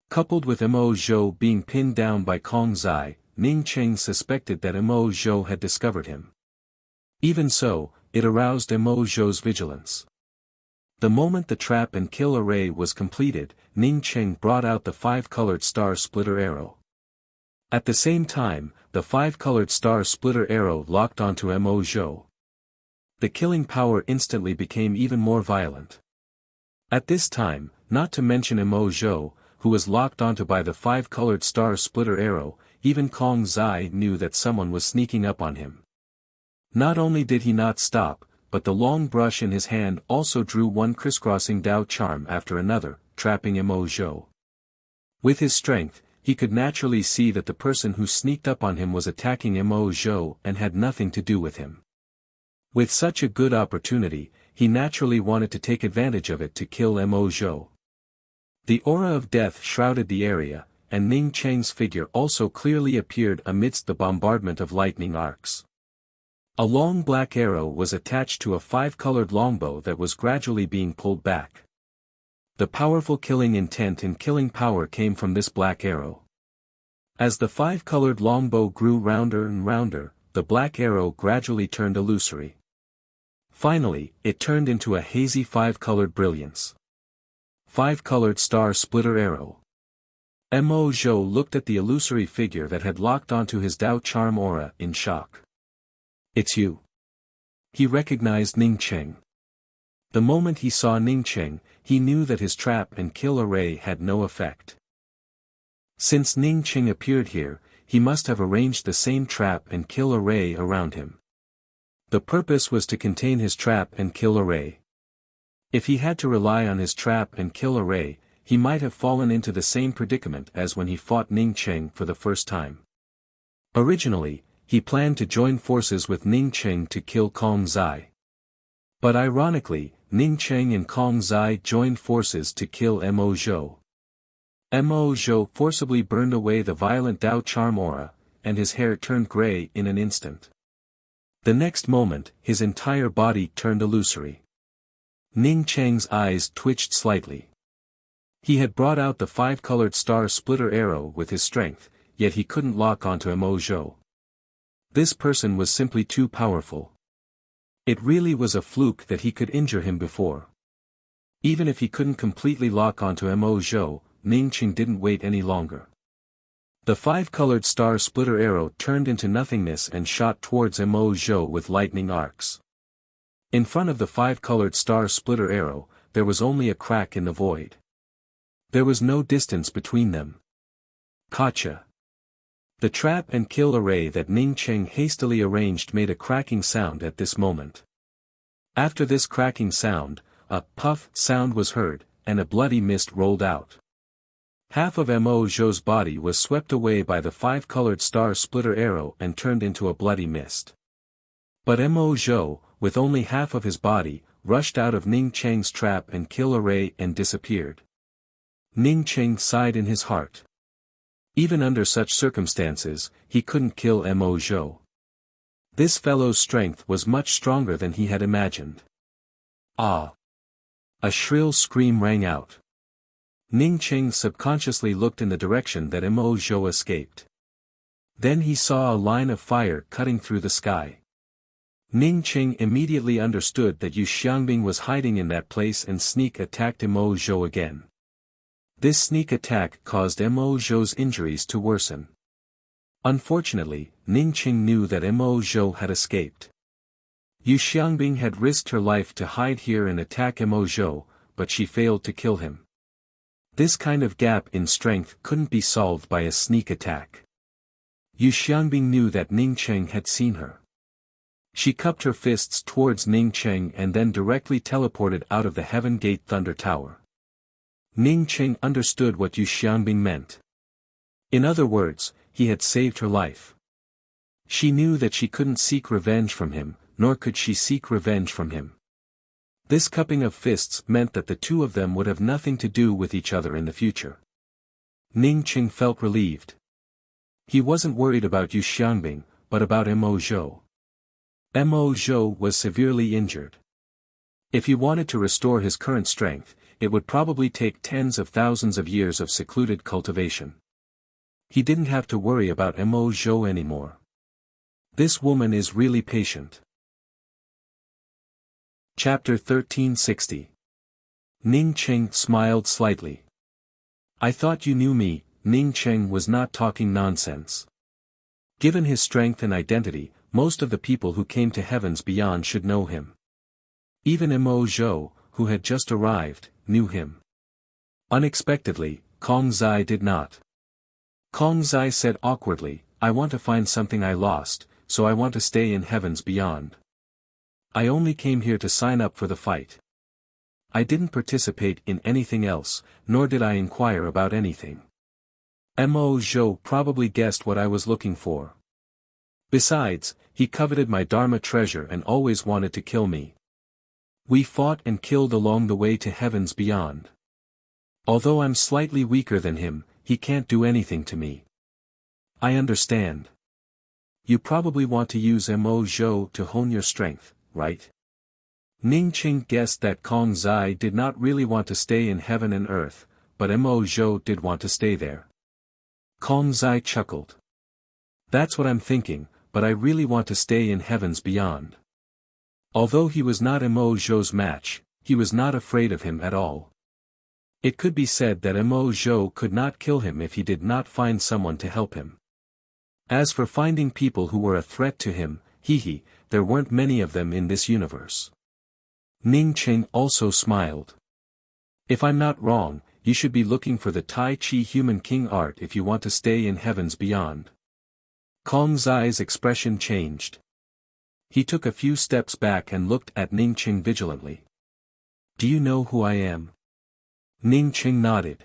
Coupled with Mo Zhou being pinned down by Kong Zai, Ning Cheng suspected that Mo Zhou had discovered him. Even so, it aroused Mo Zhou's vigilance. The moment the trap and kill array was completed, Ning Cheng brought out the 5-colored star splitter arrow. At the same time, the 5-colored star splitter arrow locked onto Mo Zhou. The killing power instantly became even more violent. At this time, not to mention Mo Zhou, who was locked onto by the 5-colored star splitter arrow, even Kong Zai knew that someone was sneaking up on him. Not only did he not stop, but the long brush in his hand also drew one crisscrossing Dao charm after another, trapping Mo Zhou. With his strength, he could naturally see that the person who sneaked up on him was attacking Mo Zhou and had nothing to do with him. With such a good opportunity, he naturally wanted to take advantage of it to kill Mo Zhou. The aura of death shrouded the area, and Ning Cheng's figure also clearly appeared amidst the bombardment of lightning arcs. A long black arrow was attached to a five-colored longbow that was gradually being pulled back. The powerful killing intent and killing power came from this black arrow. As the five-colored longbow grew rounder and rounder, the black arrow gradually turned illusory. Finally, it turned into a hazy five-colored brilliance. Five-colored star-splitter arrow. Mo Zhou looked at the illusory figure that had locked onto his Dao charm aura in shock. "It's you." He recognized Ning Cheng. The moment he saw Ning Cheng, he knew that his trap and kill array had no effect. Since Ning Cheng appeared here, he must have arranged the same trap and kill array around him. The purpose was to contain his trap and kill array. If he had to rely on his trap and kill array, he might have fallen into the same predicament as when he fought Ning Cheng for the first time. Originally, he planned to join forces with Ning Cheng to kill Kong Zai. But ironically, Ning Cheng and Kong Zai joined forces to kill Mo Zhou. Mo Zhou forcibly burned away the violent Dao charm aura, and his hair turned gray in an instant. The next moment, his entire body turned illusory. Ning Cheng's eyes twitched slightly. He had brought out the five-colored star-splitter arrow with his strength, yet he couldn't lock onto Mo Zhou. This person was simply too powerful. It really was a fluke that he could injure him before. Even if he couldn't completely lock onto Mo Zhou, Ning Cheng didn't wait any longer. The five-colored star-splitter arrow turned into nothingness and shot towards Mo Zhou with lightning arcs. In front of the five-colored star-splitter arrow, there was only a crack in the void. There was no distance between them. Gotcha. The trap and kill array that Ning Cheng hastily arranged made a cracking sound at this moment. After this cracking sound, a puff sound was heard, and a bloody mist rolled out. Half of Mo Zhou's body was swept away by the five-colored star-splitter arrow and turned into a bloody mist. But Mo Zhou, with only half of his body, rushed out of Ning Cheng's trap and kill array and disappeared. Ning Cheng sighed in his heart. Even under such circumstances, he couldn't kill Mo Zhou. This fellow's strength was much stronger than he had imagined. Ah! A shrill scream rang out. Ning Cheng subconsciously looked in the direction that Mo Zhou escaped. Then he saw a line of fire cutting through the sky. Ning Cheng immediately understood that Yu Xiangbing was hiding in that place and sneak attacked Mo Zhou again. This sneak attack caused Mo Zhou's injuries to worsen. Unfortunately, Ning Cheng knew that Mo Zhou had escaped. Yu Xiangbing had risked her life to hide here and attack Mo Zhou, but she failed to kill him. This kind of gap in strength couldn't be solved by a sneak attack. Yu Xiangbing knew that Ning Cheng had seen her. She cupped her fists towards Ning Cheng and then directly teleported out of the Heaven Gate Thunder Tower. Ning Cheng understood what Yu Xiangbing meant. In other words, he had saved her life. She knew that she couldn't seek revenge from him, nor could she seek revenge from him. This cupping of fists meant that the two of them would have nothing to do with each other in the future. Ning Cheng felt relieved. He wasn't worried about Yu Xiangbing, but about Mo Zhou. Mo Zhou was severely injured. If he wanted to restore his current strength, it would probably take tens of thousands of years of secluded cultivation. He didn't have to worry about Mo Zhou anymore. This woman is really patient. Chapter 1360. Ning Cheng smiled slightly. I thought you knew me. Ning Cheng was not talking nonsense. Given his strength and identity, most of the people who came to heavens beyond should know him. Even Mo Zhou, who had just arrived, knew him. Unexpectedly, Kong Zai did not. Kong Zai said awkwardly, I want to find something I lost, so I want to stay in heavens beyond. I only came here to sign up for the fight. I didn't participate in anything else, nor did I inquire about anything. Mo Zhou probably guessed what I was looking for. Besides, he coveted my Dharma treasure and always wanted to kill me. We fought and killed along the way to heavens beyond. Although I'm slightly weaker than him, he can't do anything to me. I understand. You probably want to use Mo Zhou to hone your strength, right? Ning Qing guessed that Kong Zai did not really want to stay in heaven and earth, but Mo Zhou did want to stay there. Kong Zai chuckled. That's what I'm thinking, but I really want to stay in heavens beyond. Although he was not Mo Zhou's match, he was not afraid of him at all. It could be said that Mo Zhou could not kill him if he did not find someone to help him. As for finding people who were a threat to him, there weren't many of them in this universe. Ning Qing also smiled. If I'm not wrong, you should be looking for the Tai Chi Human King art if you want to stay in heavens beyond. Kong Zai's expression changed. He took a few steps back and looked at Ning Qing vigilantly. Do you know who I am? Ning Qing nodded.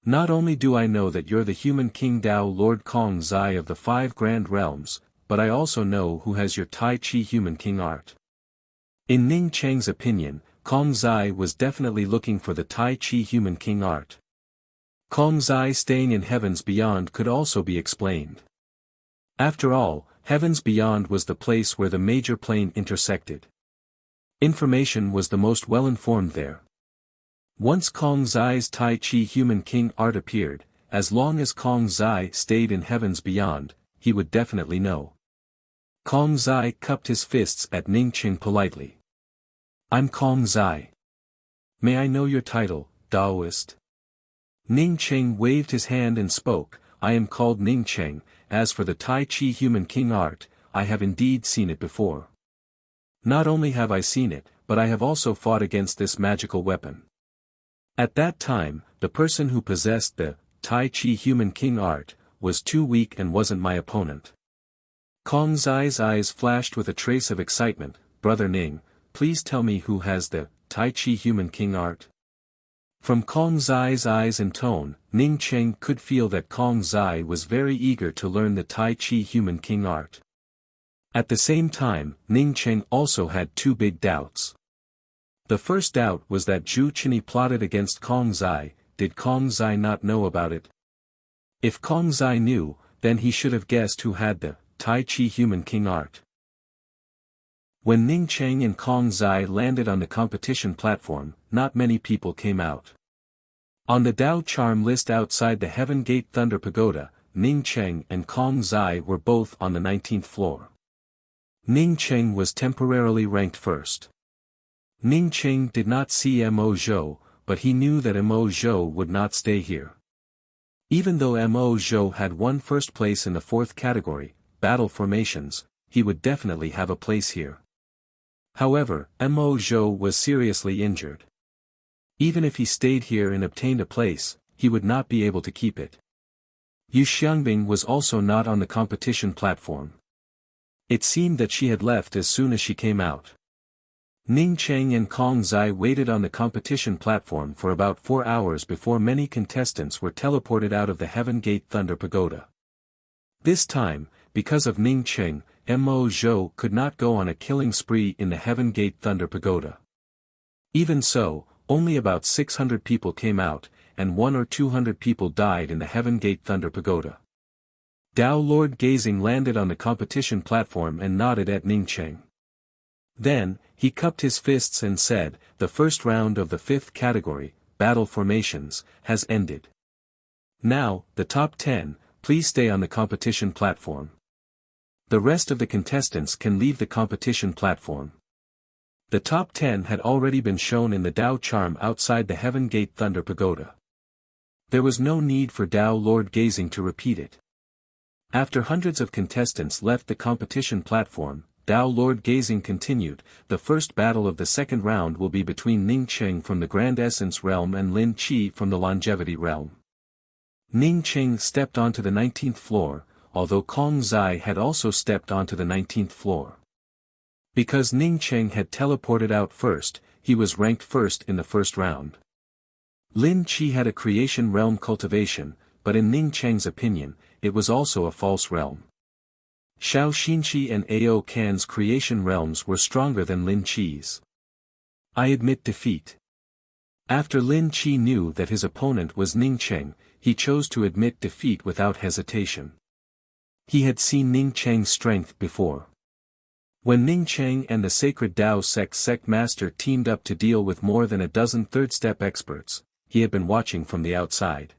Not only do I know that you're the human king Dao Lord Kong Zai of the 5 Grand Realms, but I also know who has your Tai Chi Human King art. In Ning Cheng's opinion, Kong Zai was definitely looking for the Tai Chi Human King art. Kong Zai staying in heavens beyond could also be explained. After all, heavens beyond was the place where the major plane intersected. Information was the most well-informed there. Once Kong Zai's Tai Chi Human King art appeared, as long as Kong Zai stayed in heavens beyond, he would definitely know. Kong Zai cupped his fists at Ning Qing politely. I'm Kong Zai. May I know your title, Daoist? Ning Qing waved his hand and spoke, I am called Ning Qing. As for the Tai Chi Human King art, I have indeed seen it before. Not only have I seen it, but I have also fought against this magical weapon. At that time, the person who possessed the Tai Chi Human King art was too weak and wasn't my opponent. Kong Zai's eyes flashed with a trace of excitement. Brother Ning, please tell me who has the Tai Chi Human King art? From Kong Zai's eyes and tone, Ning Qing could feel that Kong Zai was very eager to learn the Tai Chi Human King art. At the same time, Ning Qing also had 2 big doubts. The first doubt was that Zhu Qinyi plotted against Kong Zai. Did Kong Zai not know about it? If Kong Zai knew, then he should have guessed who had the Tai Chi Human King art. When Ning Qing and Kong Zai landed on the competition platform, not many people came out. On the Dao Charm list outside the Heaven Gate Thunder Pagoda, Ning Qing and Kong Zai were both on the 19th floor. Ning Qing was temporarily ranked first. Ning Qing did not see Mo Zhou, but he knew that Mo Zhou would not stay here. Even though Mo Zhou had won first place in the 4th category, Battle Formations, he would definitely have a place here. However, Mo Zhou was seriously injured. Even if he stayed here and obtained a place, he would not be able to keep it. Yu Xiangbing was also not on the competition platform. It seemed that she had left as soon as she came out. Ning Qing and Kong Zai waited on the competition platform for about 4 hours before many contestants were teleported out of the Heaven Gate Thunder Pagoda. This time, because of Ning Qing, Mo Zhou could not go on a killing spree in the Heaven Gate Thunder Pagoda. Even so, only about 600 people came out, and 100 or 200 people died in the Heaven Gate Thunder Pagoda. Dao Lord Gazing landed on the competition platform and nodded at Ning Qing. Then, he cupped his fists and said, the first round of the 5th category, Battle Formations, has ended. Now, the top 10, please stay on the competition platform. The rest of the contestants can leave the competition platform. The top 10 had already been shown in the Dao Charm outside the Heaven Gate Thunder Pagoda. There was no need for Dao Lord Gazing to repeat it. After hundreds of contestants left the competition platform, Dao Lord Gazing continued, the first battle of the 2nd round will be between Ning Qing from the Grand Essence Realm and Lin Qi from the Longevity Realm. Ning Qing stepped onto the 19th floor, although Kong Zai had also stepped onto the 19th floor. Because Ning Cheng had teleported out first, he was ranked first in the first round. Lin Qi had a creation realm cultivation, but in Ning Cheng's opinion, it was also a false realm. Xiao Xinqi and Ao Kan's creation realms were stronger than Lin Qi's. I admit defeat. After Lin Qi knew that his opponent was Ning Cheng, he chose to admit defeat without hesitation. He had seen Ning Cheng's strength before. When Ning Cheng and the sacred Dao sect master teamed up to deal with more than a dozen third-step experts, he had been watching from the outside.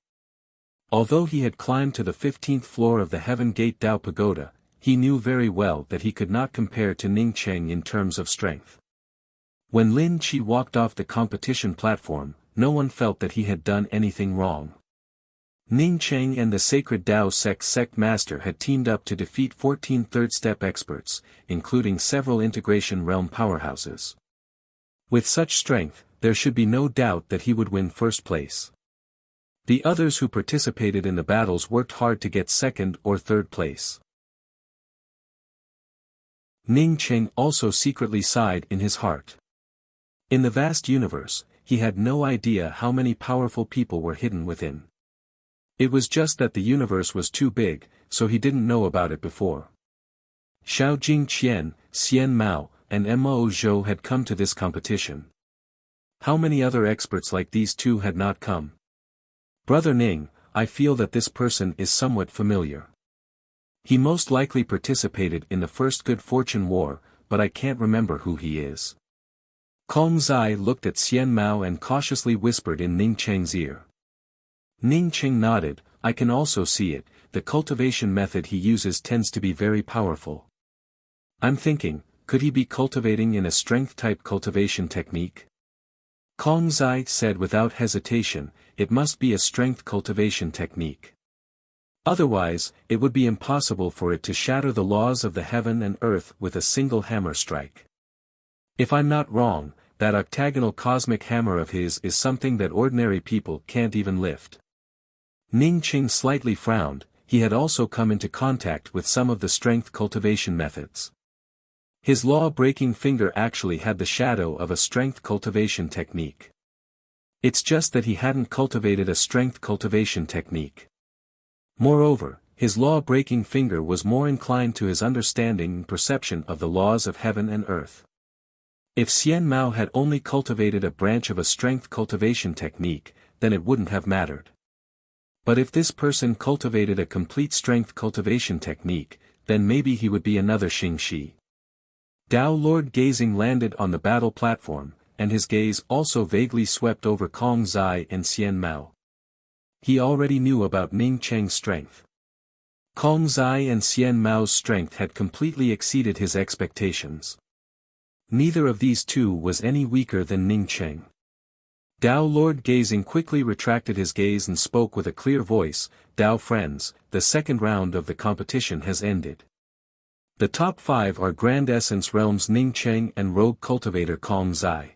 Although he had climbed to the 15th floor of the Heaven Gate Dao Pagoda, he knew very well that he could not compare to Ning Cheng in terms of strength. When Lin Qi walked off the competition platform, no one felt that he had done anything wrong. Ning Cheng and the sacred Dao sect master had teamed up to defeat 14 third-step experts, including several integration realm powerhouses. With such strength, there should be no doubt that he would win first place. The others who participated in the battles worked hard to get second or third place. Ning Cheng also secretly sighed in his heart. In the vast universe, he had no idea how many powerful people were hidden within. It was just that the universe was too big, so he didn't know about it before. Xiao Jingqian, Xian Mao, and Mo Zhou had come to this competition. How many other experts like these two had not come? Brother Ning, I feel that this person is somewhat familiar. He most likely participated in the first Good Fortune War, but I can't remember who he is. Kong Zai looked at Xian Mao and cautiously whispered in Ning Cheng's ear. Ning Cheng nodded, I can also see it, the cultivation method he uses tends to be very powerful. I'm thinking, could he be cultivating in a strength-type cultivation technique? Kong Zai said without hesitation, it must be a strength cultivation technique. Otherwise, it would be impossible for it to shatter the laws of the heaven and earth with a single hammer strike. If I'm not wrong, that octagonal cosmic hammer of his is something that ordinary people can't even lift. Ning Cheng slightly frowned, he had also come into contact with some of the strength cultivation methods. His law-breaking finger actually had the shadow of a strength cultivation technique. It's just that he hadn't cultivated a strength cultivation technique. Moreover, his law-breaking finger was more inclined to his understanding and perception of the laws of heaven and earth. If Xian Mao had only cultivated a branch of a strength cultivation technique, then it wouldn't have mattered. But if this person cultivated a complete strength cultivation technique, then maybe he would be another Xingxi. Dao Lord Gazing landed on the battle platform, and his gaze also vaguely swept over Kong Zai and Xian Mao. He already knew about Ning Cheng's strength. Kong Zai and Xian Mao's strength had completely exceeded his expectations. Neither of these two was any weaker than Ning Cheng. Dao Lord Gazing quickly retracted his gaze and spoke with a clear voice, Dao friends, the second round of the competition has ended. The top 5 are Grand Essence Realms Ning Cheng and Rogue Cultivator Kong Zai.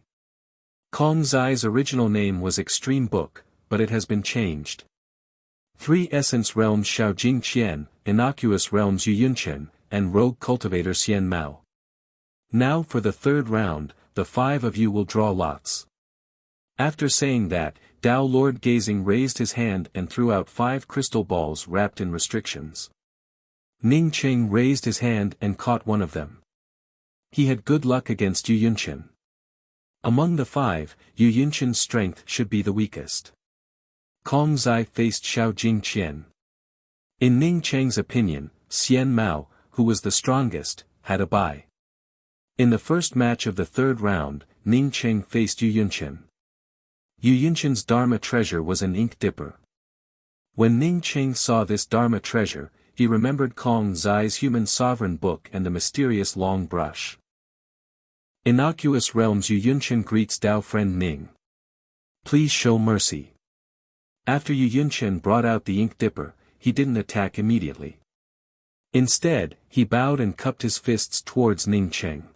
Kong Zai's original name was Extreme Book, but it has been changed. 3 Essence Realms Xiao Jingqian, Innocuous Realms Yu Yunchen, and Rogue Cultivator Xian Mao. Now for the third round, the 5 of you will draw lots. After saying that, Dao Lord Gazing raised his hand and threw out 5 crystal balls wrapped in restrictions. Ning Cheng raised his hand and caught one of them. He had good luck against Yu Yunchen. Among the 5, Yu Yunchen's strength should be the weakest. Kong Zai faced Xiao Jingqian. In Ning Cheng's opinion, Xian Mao, who was the strongest, had a bye. In the first match of the third round, Ning Cheng faced Yu Yunchen. Yu Yunchen's Dharma treasure was an ink dipper. When Ning Cheng saw this Dharma treasure, he remembered Kong Zai's Human Sovereign Book and the mysterious long brush. Innocuous Realms Yu Yunchen greets Dao friend Ning. Please show mercy. After Yu Yunchen brought out the ink dipper, he didn't attack immediately. Instead, he bowed and cupped his fists towards Ning Cheng.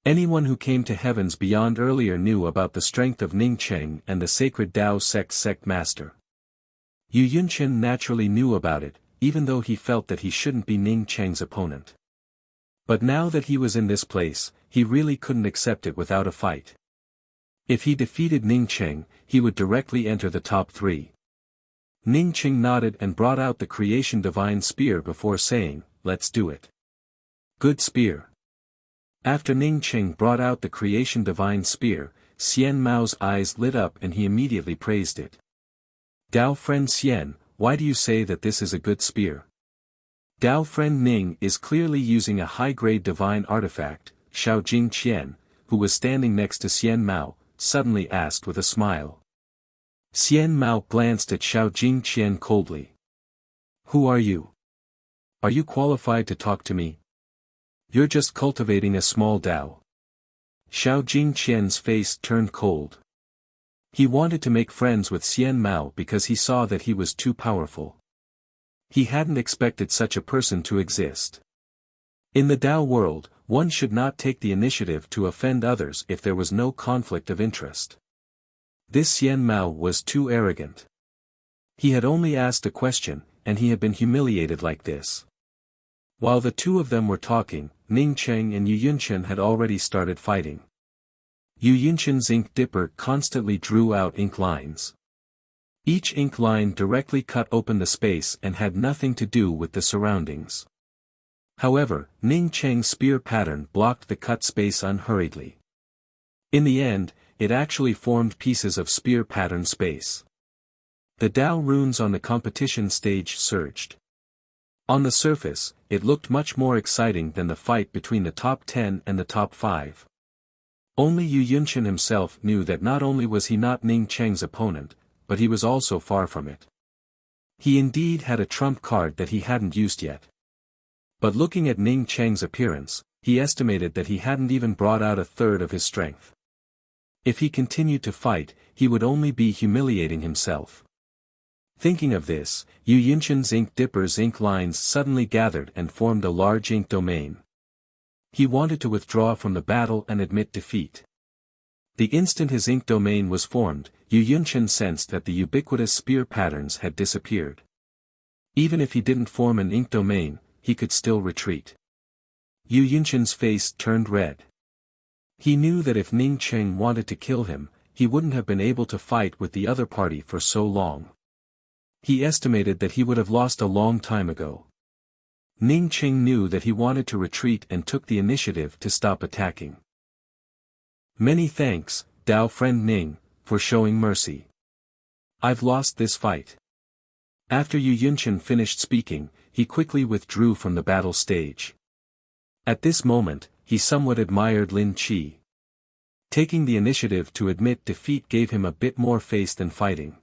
Anyone who came to heavens beyond earlier knew about the strength of Ning Cheng and the sacred Dao sect master. Yu Yunchen naturally knew about it, even though he felt that he shouldn't be Ning Cheng's opponent. But now that he was in this place, he really couldn't accept it without a fight. If he defeated Ning Cheng, he would directly enter the top 3. Ning Cheng nodded and brought out the creation divine spear before saying, "Let's do it." Good spear. After Ning Cheng brought out the creation divine spear, Xian Mao's eyes lit up and he immediately praised it. "Dao friend Xian, why do you say that this is a good spear?" Dao friend Ning is clearly using a high-grade divine artifact. Xiao Jing Qian, who was standing next to Xian Mao, suddenly asked with a smile. Xian Mao glanced at Xiao Jing Qian coldly. "Who are you? Are you qualified to talk to me? You're just cultivating a small Dao." Xiao Jing Qian's face turned cold. He wanted to make friends with Xian Mao because he saw that he was too powerful. He hadn't expected such a person to exist. In the Dao world, one should not take the initiative to offend others if there was no conflict of interest. This Xian Mao was too arrogant. He had only asked a question, and he had been humiliated like this. While the two of them were talking, Ning Cheng and Yu Yunchen had already started fighting. Yu Yunchen's ink dipper constantly drew out ink lines. Each ink line directly cut open the space and had nothing to do with the surroundings. However, Ning Cheng's spear pattern blocked the cut space unhurriedly. In the end, it actually formed pieces of spear pattern space. The Dao runes on the competition stage surged. On the surface, it looked much more exciting than the fight between the top 10 and the top 5. Only Yu Yunchen himself knew that not only was he not Ning Cheng's opponent, but he was also far from it. He indeed had a trump card that he hadn't used yet. But looking at Ning Cheng's appearance, he estimated that he hadn't even brought out a third of his strength. If he continued to fight, he would only be humiliating himself. Thinking of this, Yu Yunchen's ink dipper's ink lines suddenly gathered and formed a large ink domain. He wanted to withdraw from the battle and admit defeat. The instant his ink domain was formed, Yu Yunchen sensed that the ubiquitous spear patterns had disappeared. Even if he didn't form an ink domain, he could still retreat. Yu Yunchen's face turned red. He knew that if Ning Cheng wanted to kill him, he wouldn't have been able to fight with the other party for so long. He estimated that he would have lost a long time ago. Ning Cheng knew that he wanted to retreat and took the initiative to stop attacking. "Many thanks, Dao friend Ning, for showing mercy. I've lost this fight." After Yu Yunchen finished speaking, he quickly withdrew from the battle stage. At this moment, he somewhat admired Lin Qi. Taking the initiative to admit defeat gave him a bit more face than fighting.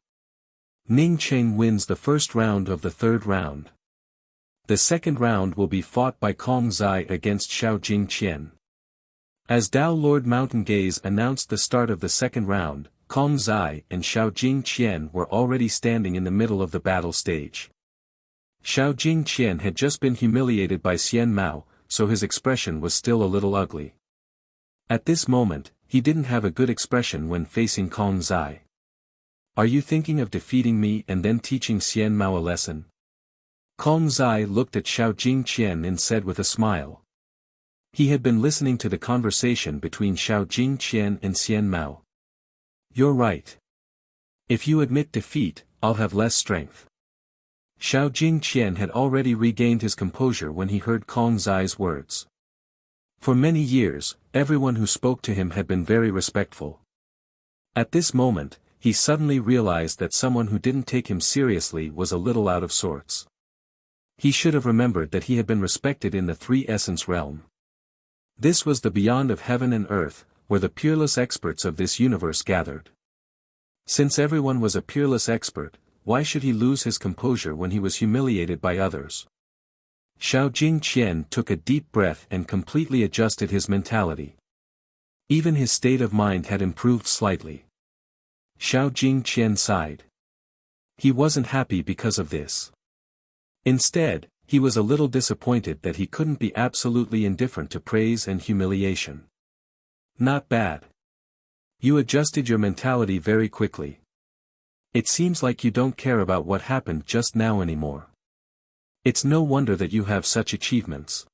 Ning Cheng wins the first round of the third round. The second round will be fought by Kong Zai against Xiao Jing Qian. As Dao Lord Mountain Gaze announced the start of the second round, Kong Zai and Xiao Jing Qian were already standing in the middle of the battle stage. Xiao Jing Qian had just been humiliated by Xian Mao, so his expression was still a little ugly. At this moment, he didn't have a good expression when facing Kong Zai. "Are you thinking of defeating me and then teaching Xian Mao a lesson?" Kong Zai looked at Xiao Jing Qian and said with a smile. He had been listening to the conversation between Xiao Jing Qian and Xian Mao. "You're right. If you admit defeat, I'll have less strength." Xiao Jing Qian had already regained his composure when he heard Kong Zai's words. For many years, everyone who spoke to him had been very respectful. At this moment, he suddenly realized that someone who didn't take him seriously was a little out of sorts. He should have remembered that he had been respected in the Three Essence realm. This was the beyond of heaven and earth, where the peerless experts of this universe gathered. Since everyone was a peerless expert, why should he lose his composure when he was humiliated by others? Xiao Jing Qian took a deep breath and completely adjusted his mentality. Even his state of mind had improved slightly. Xiao Jing Qian sighed. He wasn't happy because of this. Instead, he was a little disappointed that he couldn't be absolutely indifferent to praise and humiliation. Not bad. You adjusted your mentality very quickly. It seems like you don't care about what happened just now anymore. It's no wonder that you have such achievements.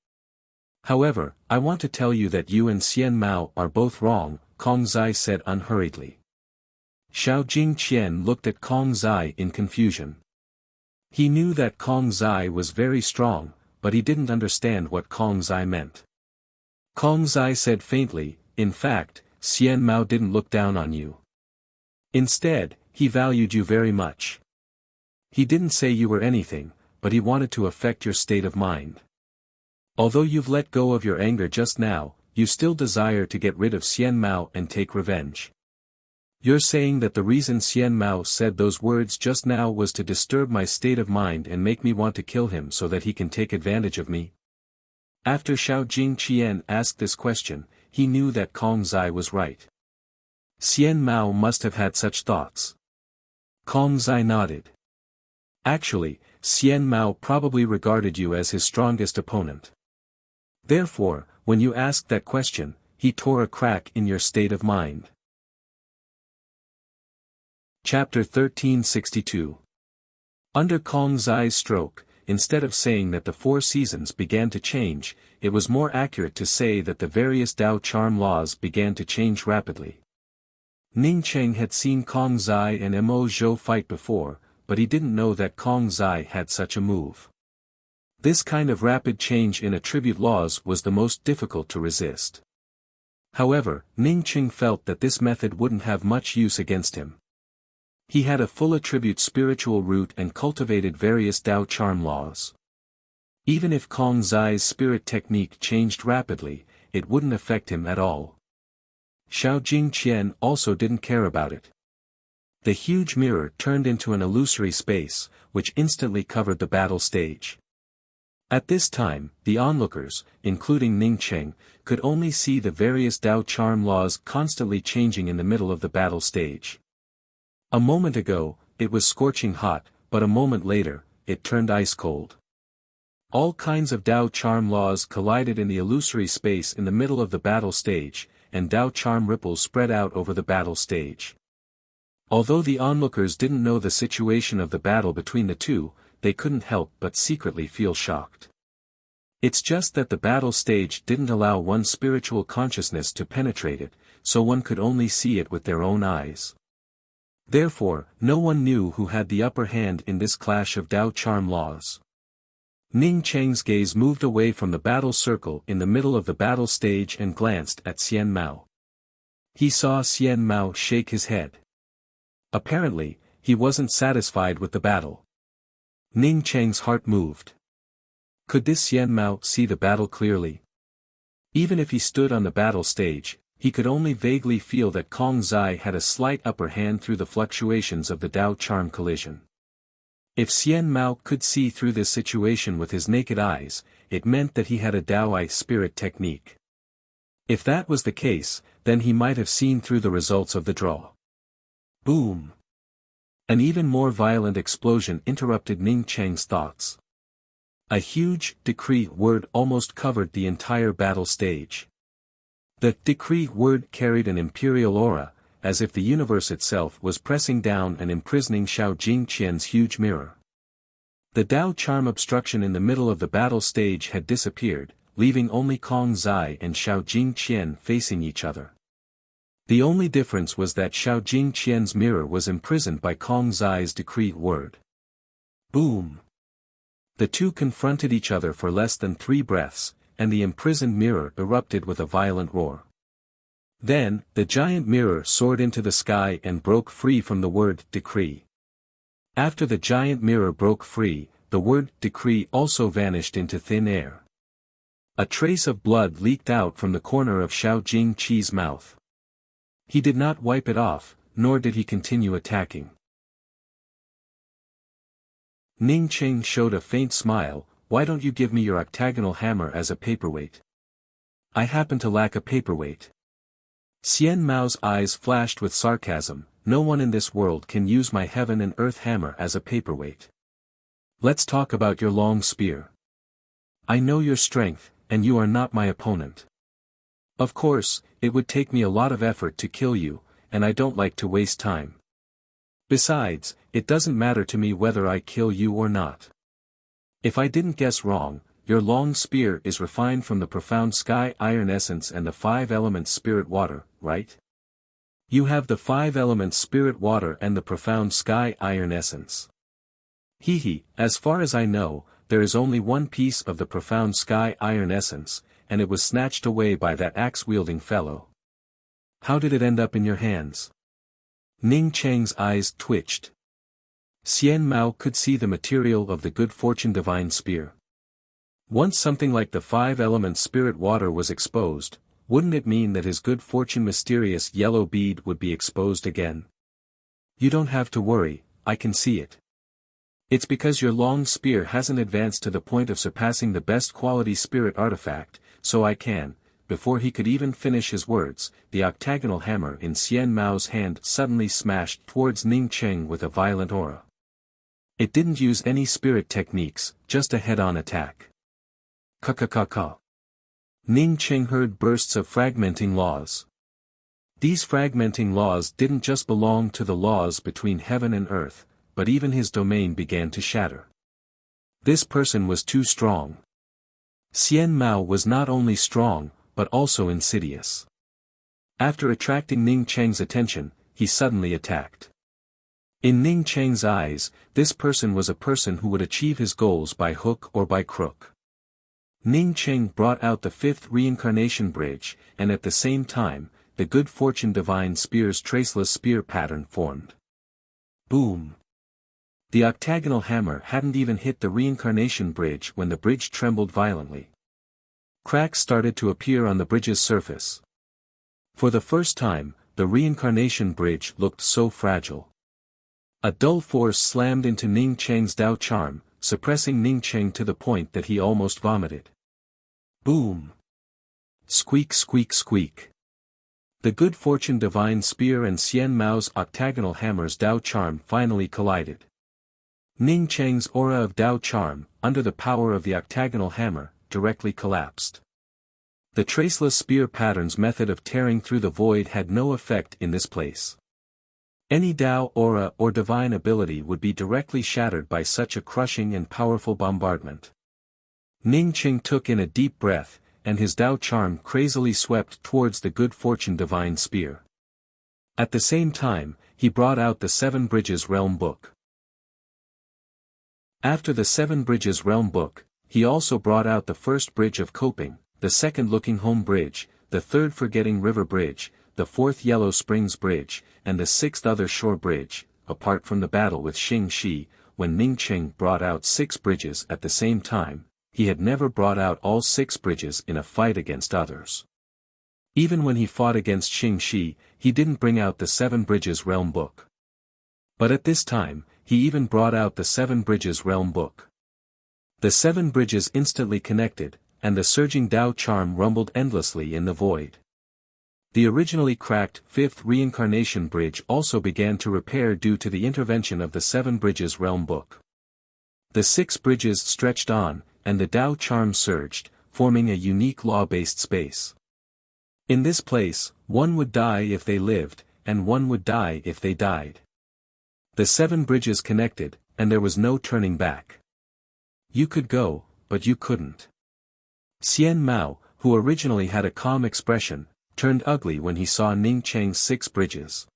However, I want to tell you that you and Xian Mao are both wrong, Kong Zai said unhurriedly. Xiao Jingqian looked at Kong Zai in confusion. He knew that Kong Zai was very strong, but he didn't understand what Kong Zai meant. Kong Zai said faintly, in fact, Xian Mao didn't look down on you. Instead, he valued you very much. He didn't say you were anything, but he wanted to affect your state of mind. Although you've let go of your anger just now, you still desire to get rid of Xian Mao and take revenge. You're saying that the reason Xian Mao said those words just now was to disturb my state of mind and make me want to kill him so that he can take advantage of me? After Xiao Jingqian asked this question, he knew that Kong Zai was right. Xian Mao must have had such thoughts. Kong Zai nodded. Actually, Xian Mao probably regarded you as his strongest opponent. Therefore, when you asked that question, he tore a crack in your state of mind. Chapter 1362. Under Kong Zai's stroke, instead of saying that the 4 seasons began to change, it was more accurate to say that the various Dao charm laws began to change rapidly. Ning Cheng had seen Kong Zai and Mo Zhou fight before, but he didn't know that Kong Zai had such a move. This kind of rapid change in attribute laws was the most difficult to resist. However, Ning Cheng felt that this method wouldn't have much use against him. He had a full attribute spiritual root and cultivated various Dao charm laws. Even if Kong Zai's spirit technique changed rapidly, it wouldn't affect him at all. Xiao Jingqian also didn't care about it. The huge mirror turned into an illusory space, which instantly covered the battle stage. At this time, the onlookers, including Ning Cheng, could only see the various Dao charm laws constantly changing in the middle of the battle stage. A moment ago, it was scorching hot, but a moment later, it turned ice cold. All kinds of Dao charm laws collided in the illusory space in the middle of the battle stage, and Dao charm ripples spread out over the battle stage. Although the onlookers didn't know the situation of the battle between the two, they couldn't help but secretly feel shocked. It's just that the battle stage didn't allow one's spiritual consciousness to penetrate it, so one could only see it with their own eyes. Therefore, no one knew who had the upper hand in this clash of Dao charm laws. Ning Cheng's gaze moved away from the battle circle in the middle of the battle stage and glanced at Xian Mao. He saw Xian Mao shake his head. Apparently, he wasn't satisfied with the battle. Ning Cheng's heart moved. Could this Xian Mao see the battle clearly? Even if he stood on the battle stage, he could only vaguely feel that Kong Zai had a slight upper hand through the fluctuations of the Dao charm collision. If Xian Mao could see through this situation with his naked eyes, it meant that he had a Daoite spirit technique. If that was the case, then he might have seen through the results of the draw. Boom! An even more violent explosion interrupted Ning Cheng's thoughts. A huge decree word almost covered the entire battle stage. The decree word carried an imperial aura, as if the universe itself was pressing down and imprisoning Xiao Jingqian's huge mirror. The Dao charm obstruction in the middle of the battle stage had disappeared, leaving only Kong Zai and Xiao Jingqian facing each other. The only difference was that Xiao Jingqian's mirror was imprisoned by Kong Zai's decree word. Boom! The two confronted each other for less than 3 breaths, and the imprisoned mirror erupted with a violent roar. Then, the giant mirror soared into the sky and broke free from the word decree. After the giant mirror broke free, the word decree also vanished into thin air. A trace of blood leaked out from the corner of Xiao Jingqi's mouth. He did not wipe it off, nor did he continue attacking. Ning Cheng showed a faint smile. Why don't you give me your octagonal hammer as a paperweight? I happen to lack a paperweight. Xian Mao's eyes flashed with sarcasm. No one in this world can use my heaven and earth hammer as a paperweight. Let's talk about your long spear. I know your strength, and you are not my opponent. Of course, it would take me a lot of effort to kill you, and I don't like to waste time. Besides, it doesn't matter to me whether I kill you or not. If I didn't guess wrong, your long spear is refined from the profound sky iron essence and the 5 elements spirit water, right? You have the 5 elements spirit water and the profound sky iron essence. Hehe, as far as I know, there is only one piece of the profound sky iron essence, and it was snatched away by that axe-wielding fellow. How did it end up in your hands? Ning Cheng's eyes twitched. Xian Mao could see the material of the good fortune divine spear. Once something like the 5 elements spirit water was exposed, wouldn't it mean that his good fortune mysterious yellow bead would be exposed again? You don't have to worry, I can see it. It's because your long spear hasn't advanced to the point of surpassing the best quality spirit artifact, so I can. Before he could even finish his words, the octagonal hammer in Xian Mao's hand suddenly smashed towards Ning Cheng with a violent aura. It didn't use any spirit techniques, just a head-on attack. Ka-ka-ka-ka. Ning Cheng heard bursts of fragmenting laws. These fragmenting laws didn't just belong to the laws between heaven and earth, but even his domain began to shatter. This person was too strong. Xian Mao was not only strong, but also insidious. After attracting Ning Cheng's attention, he suddenly attacked. In Ning Cheng's eyes, this person was a person who would achieve his goals by hook or by crook. Ning Cheng brought out the 5th reincarnation bridge, and at the same time, the good fortune divine spear's traceless spear pattern formed. Boom! The octagonal hammer hadn't even hit the reincarnation bridge when the bridge trembled violently. Cracks started to appear on the bridge's surface. For the first time, the reincarnation bridge looked so fragile. A dull force slammed into Ning Cheng's Dao charm, suppressing Ning Cheng to the point that he almost vomited. Boom! Squeak squeak squeak. The good fortune divine spear and Xian Mao's octagonal hammer's Dao charm finally collided. Ning Cheng's aura of Dao charm, under the power of the octagonal hammer, directly collapsed. The traceless spear pattern's method of tearing through the void had no effect in this place. Any Dao aura or divine ability would be directly shattered by such a crushing and powerful bombardment. Ning Cheng took in a deep breath, and his Dao charm crazily swept towards the good fortune divine spear. At the same time, he brought out the 7 Bridges Realm Book. After the 7 Bridges Realm Book, he also brought out the 1st Bridge of Coping, the 2nd Looking Home Bridge, the 3rd Forgetting River Bridge, the 4th Yellow Springs Bridge, and the 6th Other Shore Bridge. Apart from the battle with Xing Shi, when Ning Cheng brought out 6 bridges at the same time, he had never brought out all 6 bridges in a fight against others. Even when he fought against Xing Shi, he didn't bring out the 7 Bridges Realm Book. But at this time, he even brought out the 7 Bridges Realm Book. The 7 bridges instantly connected, and the surging Dao charm rumbled endlessly in the void. The originally cracked 5th reincarnation bridge also began to repair due to the intervention of the 7 Bridges Realm Book. The 6 bridges stretched on, and the Dao charm surged, forming a unique law-based space. In this place, one would die if they lived, and one would die if they died. The 7 bridges connected, and there was no turning back. You could go, but you couldn't. Xian Mao, who originally had a calm expression, turned ugly when he saw Ning Cheng's 6 bridges.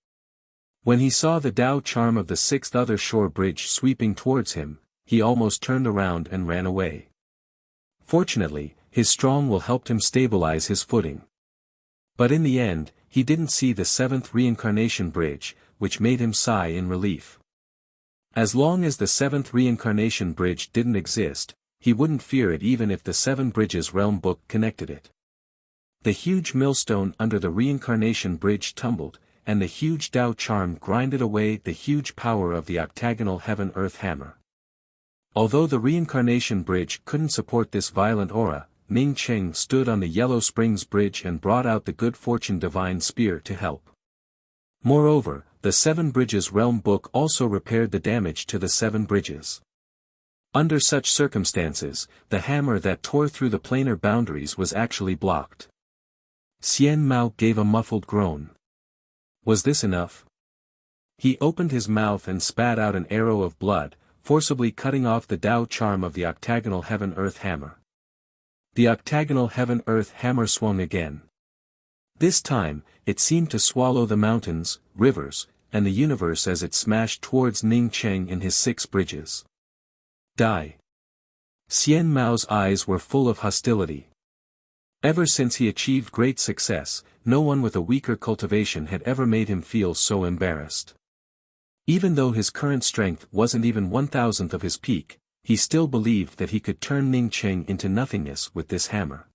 When he saw the Dao charm of the 6th Other Shore Bridge sweeping towards him, he almost turned around and ran away. Fortunately, his strong will helped him stabilize his footing. But in the end, he didn't see the 7th reincarnation bridge, which made him sigh in relief. As long as the 7th reincarnation bridge didn't exist, he wouldn't fear it even if the 7 Bridges Realm Book connected it. The huge millstone under the reincarnation bridge tumbled, and the huge Dao charm grinded away the huge power of the octagonal heaven-earth hammer. Although the reincarnation bridge couldn't support this violent aura, Ning Cheng stood on the Yellow Springs Bridge and brought out the good fortune divine spear to help. Moreover, the 7 Bridges Realm Book also repaired the damage to the 7 bridges. Under such circumstances, the hammer that tore through the planar boundaries was actually blocked. Xian Mao gave a muffled groan. Was this enough? He opened his mouth and spat out an arrow of blood, forcibly cutting off the Dao charm of the octagonal heaven-earth hammer. The octagonal heaven-earth hammer swung again. This time, it seemed to swallow the mountains, rivers, and the universe as it smashed towards Ning Cheng in his 6 bridges. Die. Xian Mao's eyes were full of hostility. Ever since he achieved great success, no one with a weaker cultivation had ever made him feel so embarrassed. Even though his current strength wasn't even 1,000th of his peak, he still believed that he could turn Ning Cheng into nothingness with this hammer.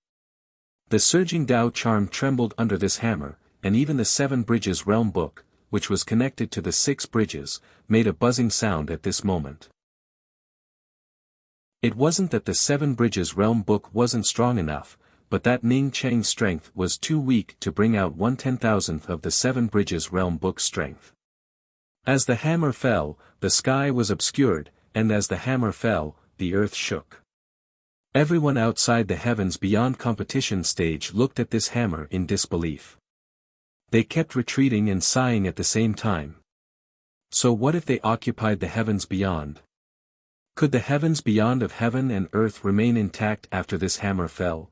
The surging Dao charm trembled under this hammer, and even the 7 Bridges Realm Book, which was connected to the 6 bridges, made a buzzing sound at this moment. It wasn't that the 7 Bridges Realm Book wasn't strong enough, but that Ning Cheng's strength was too weak to bring out 1/10,000th of the 7 Bridges Realm Book's strength. As the hammer fell, the sky was obscured, and as the hammer fell, the earth shook. Everyone outside the heavens beyond competition stage looked at this hammer in disbelief. They kept retreating and sighing at the same time. So what if they occupied the heavens beyond? Could the heavens beyond of heaven and earth remain intact after this hammer fell?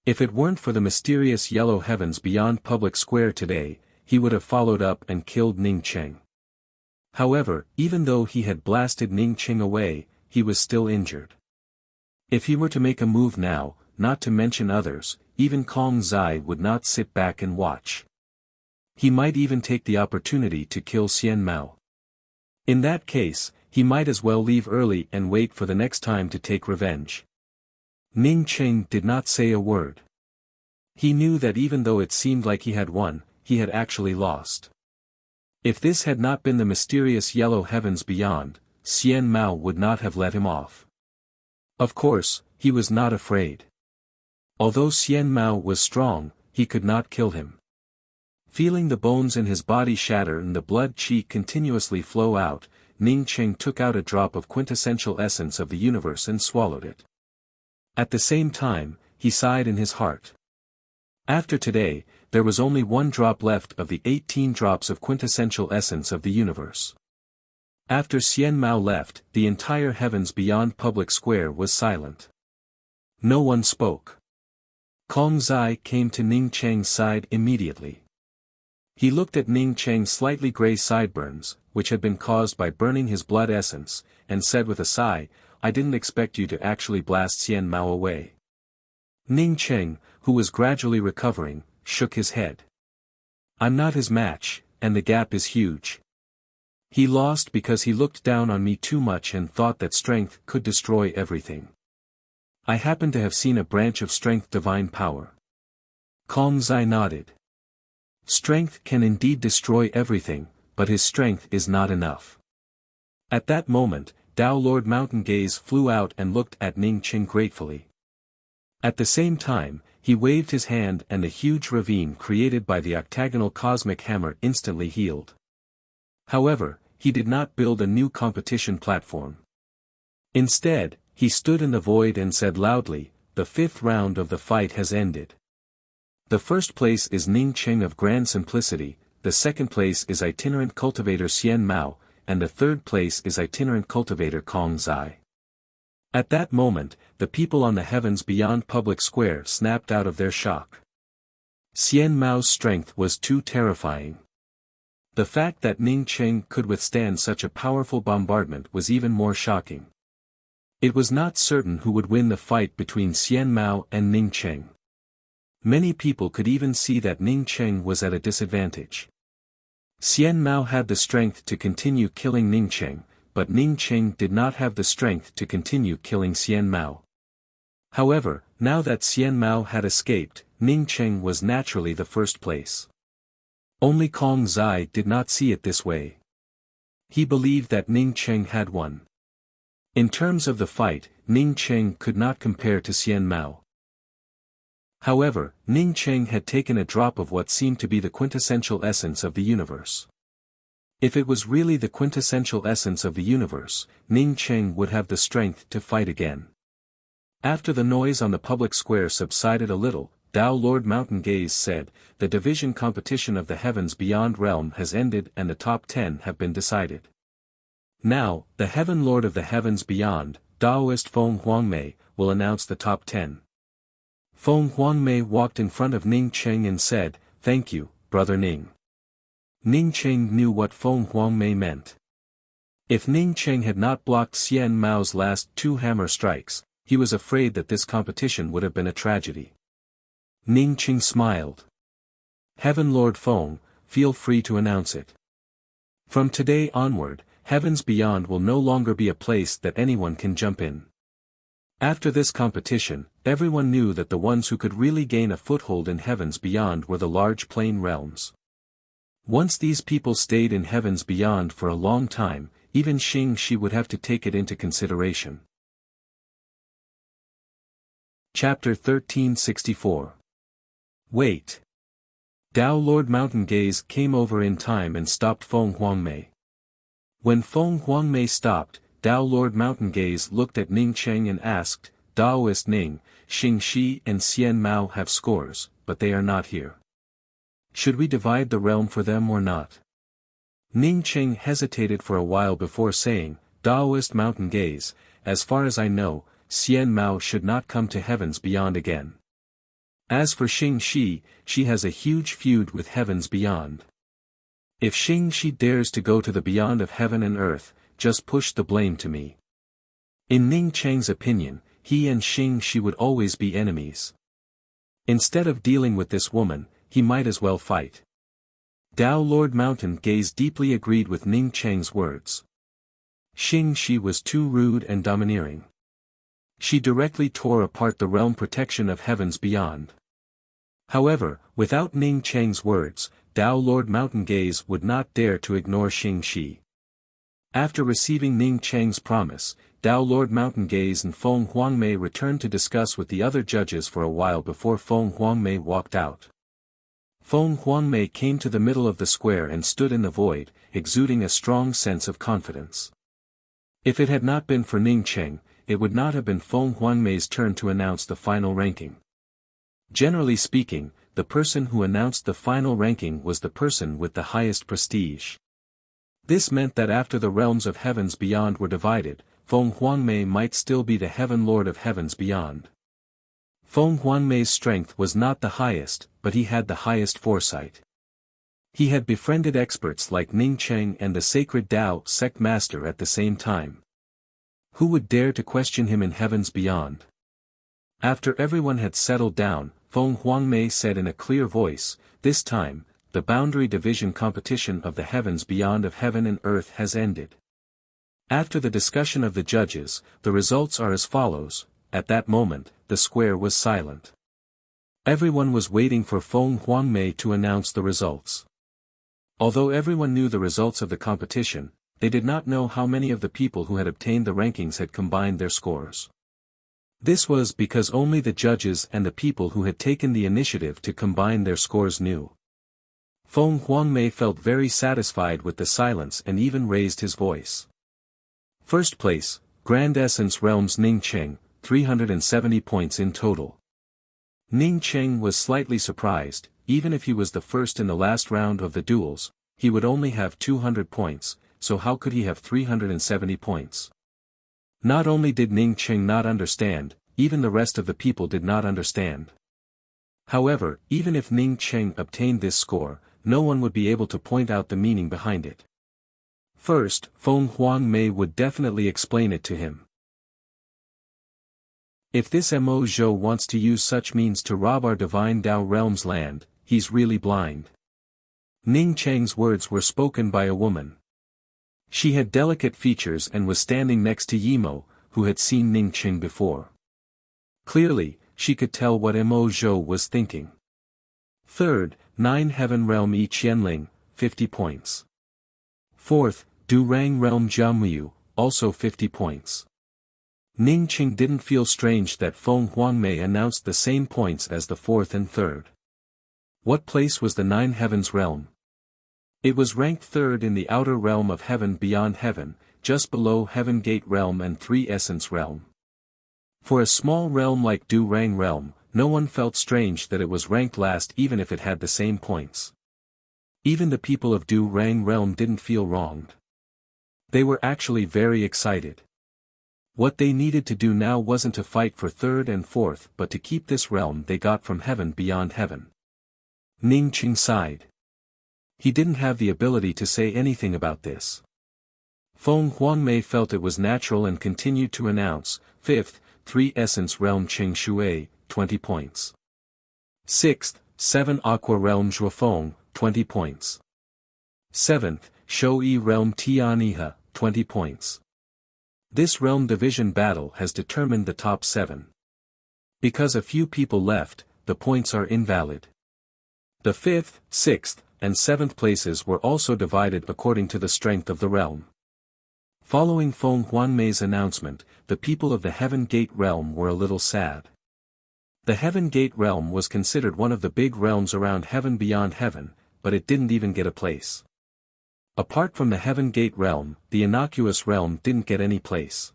If it weren't for the mysterious yellow heavens beyond public square today, he would have followed up and killed Ning Cheng. However, even though he had blasted Ning Cheng away, he was still injured. If he were to make a move now, not to mention others, even Kong Zai would not sit back and watch. He might even take the opportunity to kill Xian Mao. In that case, he might as well leave early and wait for the next time to take revenge. Ning Cheng did not say a word. He knew that even though it seemed like he had won, he had actually lost. If this had not been the mysterious yellow heavens beyond, Xian Mao would not have let him off. Of course, he was not afraid. Although Xian Mao was strong, he could not kill him. Feeling the bones in his body shatter and the blood qi continuously flow out, Ning Cheng took out a drop of quintessential essence of the universe and swallowed it. At the same time, he sighed in his heart. After today, there was only 1 drop left of the 18 drops of quintessential essence of the universe. After Xian Mao left, the entire heavens beyond public square was silent. No one spoke. Kong Zai came to Ning Cheng's side immediately. He looked at Ning Cheng's slightly gray sideburns, which had been caused by burning his blood essence, and said with a sigh, "I didn't expect you to actually blast Xian Mao away." Ning Cheng, who was gradually recovering, shook his head. "I'm not his match, and the gap is huge. He lost because he looked down on me too much and thought that strength could destroy everything. I happen to have seen a branch of strength divine power." Kong Zai nodded. Strength can indeed destroy everything, but his strength is not enough. At that moment, Dao Lord Mountain Gaze flew out and looked at Ning Cheng gratefully. At the same time, he waved his hand and the huge ravine created by the octagonal cosmic hammer instantly healed. However, he did not build a new competition platform. Instead, he stood in the void and said loudly, "The 5th round of the fight has ended. The first place is Ning Cheng of Grand Simplicity, the second place is itinerant cultivator Xian Mao, and the third place is itinerant cultivator Kong Zai." At that moment, the people on the heavens beyond public square snapped out of their shock. Xian Mao's strength was too terrifying. The fact that Ning Cheng could withstand such a powerful bombardment was even more shocking. It was not certain who would win the fight between Xian Mao and Ning Cheng. Many people could even see that Ning Cheng was at a disadvantage. Xian Mao had the strength to continue killing Ning Cheng, but Ning Cheng did not have the strength to continue killing Xian Mao. However, now that Xian Mao had escaped, Ning Cheng was naturally the first place. Only Kong Zai did not see it this way. He believed that Ning Cheng had won. In terms of the fight, Ning Cheng could not compare to Xian Mao. However, Ning Cheng had taken a drop of what seemed to be the quintessential essence of the universe. If it was really the quintessential essence of the universe, Ning Cheng would have the strength to fight again. After the noise on the public square subsided a little, Dao Lord Mountain Gaze said, "The division competition of the heavens beyond realm has ended and the top 10 have been decided. Now, the Heaven Lord of the Heavens Beyond, Taoist Feng Huangmei, will announce the top 10. Feng Huangmei walked in front of Ning Cheng and said, "Thank you, Brother Ning." Ning Cheng knew what Feng Huangmei meant. If Ning Cheng had not blocked Xian Mao's last 2 hammer strikes, he was afraid that this competition would have been a tragedy. Ning Cheng smiled. "Heaven Lord Feng, feel free to announce it. From today onward, Heavens Beyond will no longer be a place that anyone can jump in." After this competition, everyone knew that the ones who could really gain a foothold in Heavens Beyond were the large plain realms. Once these people stayed in Heavens Beyond for a long time, even Xing Shi would have to take it into consideration. Chapter 1364. Wait. Dao Lord Mountain Gaze came over in time and stopped Feng Huangmei. When Feng Huangmei stopped, Dao Lord Mountain Gaze looked at Ning Cheng and asked, "Daoist Ning, Xing Shi and Xian Mao have scores, but they are not here. Should we divide the realm for them or not?" Ning Cheng hesitated for a while before saying, "Daoist Mountain Gaze, as far as I know, Xian Mao should not come to Heavens Beyond again. As for Xing Shi, she has a huge feud with Heavens Beyond. If Xing Shi dares to go to the beyond of heaven and earth, just push the blame to me." In Ning Cheng's opinion, he and Xing Shi would always be enemies. Instead of dealing with this woman, he might as well fight. Dao Lord Mountain Gaze deeply agreed with Ning Cheng's words. Xing Shi was too rude and domineering. She directly tore apart the realm protection of Heavens Beyond. However, without Ning Cheng's words, Dao Lord Mountain Gaze would not dare to ignore Xing Shi. After receiving Ning Cheng's promise, Dao Lord Mountain Gaze and Feng Huangmei returned to discuss with the other judges for a while before Feng Huangmei walked out. Feng Huangmei came to the middle of the square and stood in the void, exuding a strong sense of confidence. If it had not been for Ning Cheng, it would not have been Feng Huangmei's turn to announce the final ranking. Generally speaking, the person who announced the final ranking was the person with the highest prestige. This meant that after the realms of Heavens Beyond were divided, Feng Huangmei might still be the Heaven Lord of Heavens Beyond. Feng Huangmei's strength was not the highest, but he had the highest foresight. He had befriended experts like Ning Cheng and the sacred Tao sect master at the same time. Who would dare to question him in Heavens Beyond? After everyone had settled down, Feng Huangmei said in a clear voice, "This time, the boundary division competition of the Heavens Beyond of heaven and earth has ended." After the discussion of the judges, the results are as follows. At that moment, the square was silent. Everyone was waiting for Feng Huangmei to announce the results. Although everyone knew the results of the competition, they did not know how many of the people who had obtained the rankings had combined their scores. This was because only the judges and the people who had taken the initiative to combine their scores knew. Feng Huangmei felt very satisfied with the silence and even raised his voice. First place, Grand Essence Realms Ning Cheng, 370 points in total. Ning Cheng was slightly surprised. Even if he was the first in the last round of the duels, he would only have 200 points, so how could he have 370 points? Not only did Ning Cheng not understand, even the rest of the people did not understand. However, even if Ning Cheng obtained this score, no one would be able to point out the meaning behind it. First, Feng Huangmei would definitely explain it to him. If this Mo Zhou wants to use such means to rob our divine Dao realm's land, he's really blind. Ning Cheng's words were spoken by a woman. She had delicate features and was standing next to Yimo, who had seen Ning Cheng before. Clearly, she could tell what Mo Zhou was thinking. Third, 9 Heaven Realm Yi Qianling, 50 points. Fourth, Du Rang Realm Jiamuyu, also 50 points. Ning Cheng didn't feel strange that Feng Huangmei announced the same points as the fourth and third. What place was the 9 Heavens Realm? It was ranked third in the outer realm of heaven beyond heaven, just below Heaven Gate Realm and 3 Essence Realm. For a small realm like Du Rang Realm, no one felt strange that it was ranked last even if it had the same points. Even the people of Du Rang Realm didn't feel wronged. They were actually very excited. What they needed to do now wasn't to fight for third and fourth but to keep this realm they got from heaven beyond heaven. Ning Qing sighed. He didn't have the ability to say anything about this. Feng Huangmei felt it was natural and continued to announce, 5th, 3 Essence Realm Qing Shui, 20 points. 6th, 7 Aqua Realm Zhuofeng, 20 points. 7th, Shou-Yi Realm Tianiha, 20 points. This realm division battle has determined the top 7. Because a few people left, the points are invalid. The 5th, 6th, and 7th places were also divided according to the strength of the realm. Following Feng Huangmei's announcement, the people of the Heaven Gate realm were a little sad. The Heaven Gate realm was considered one of the big realms around heaven beyond heaven, but it didn't even get a place. Apart from the Heaven Gate realm, the innocuous realm didn't get any place.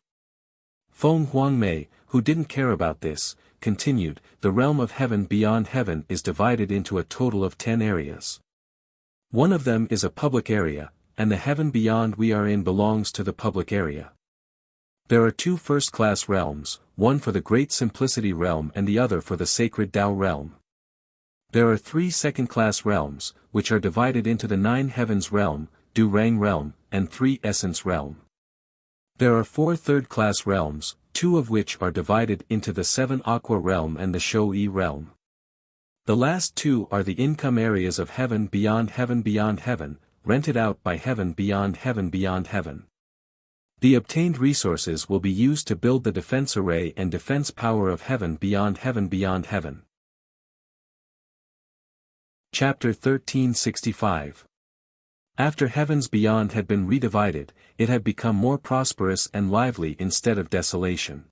Feng Huangmei, who didn't care about this, continued, the realm of heaven beyond heaven is divided into a total of 10 areas. One of them is a public area, and the heaven beyond we are in belongs to the public area. There are 2 first-class realms, one for the Great Simplicity realm and the other for the Sacred Tao realm. There are 3 second-class realms, which are divided into the 9 heavens realm, Du Rang realm, and 3 essence realm. There are 4 third-class realms, 2 of which are divided into the 7 Aqua realm and the Shou-Yi realm. The last 2 are the income areas of heaven beyond heaven, rented out by heaven beyond heaven. The obtained resources will be used to build the defense array and defense power of heaven beyond heaven. Chapter 1365. After heavens beyond had been redivided, it had become more prosperous and lively instead of desolation.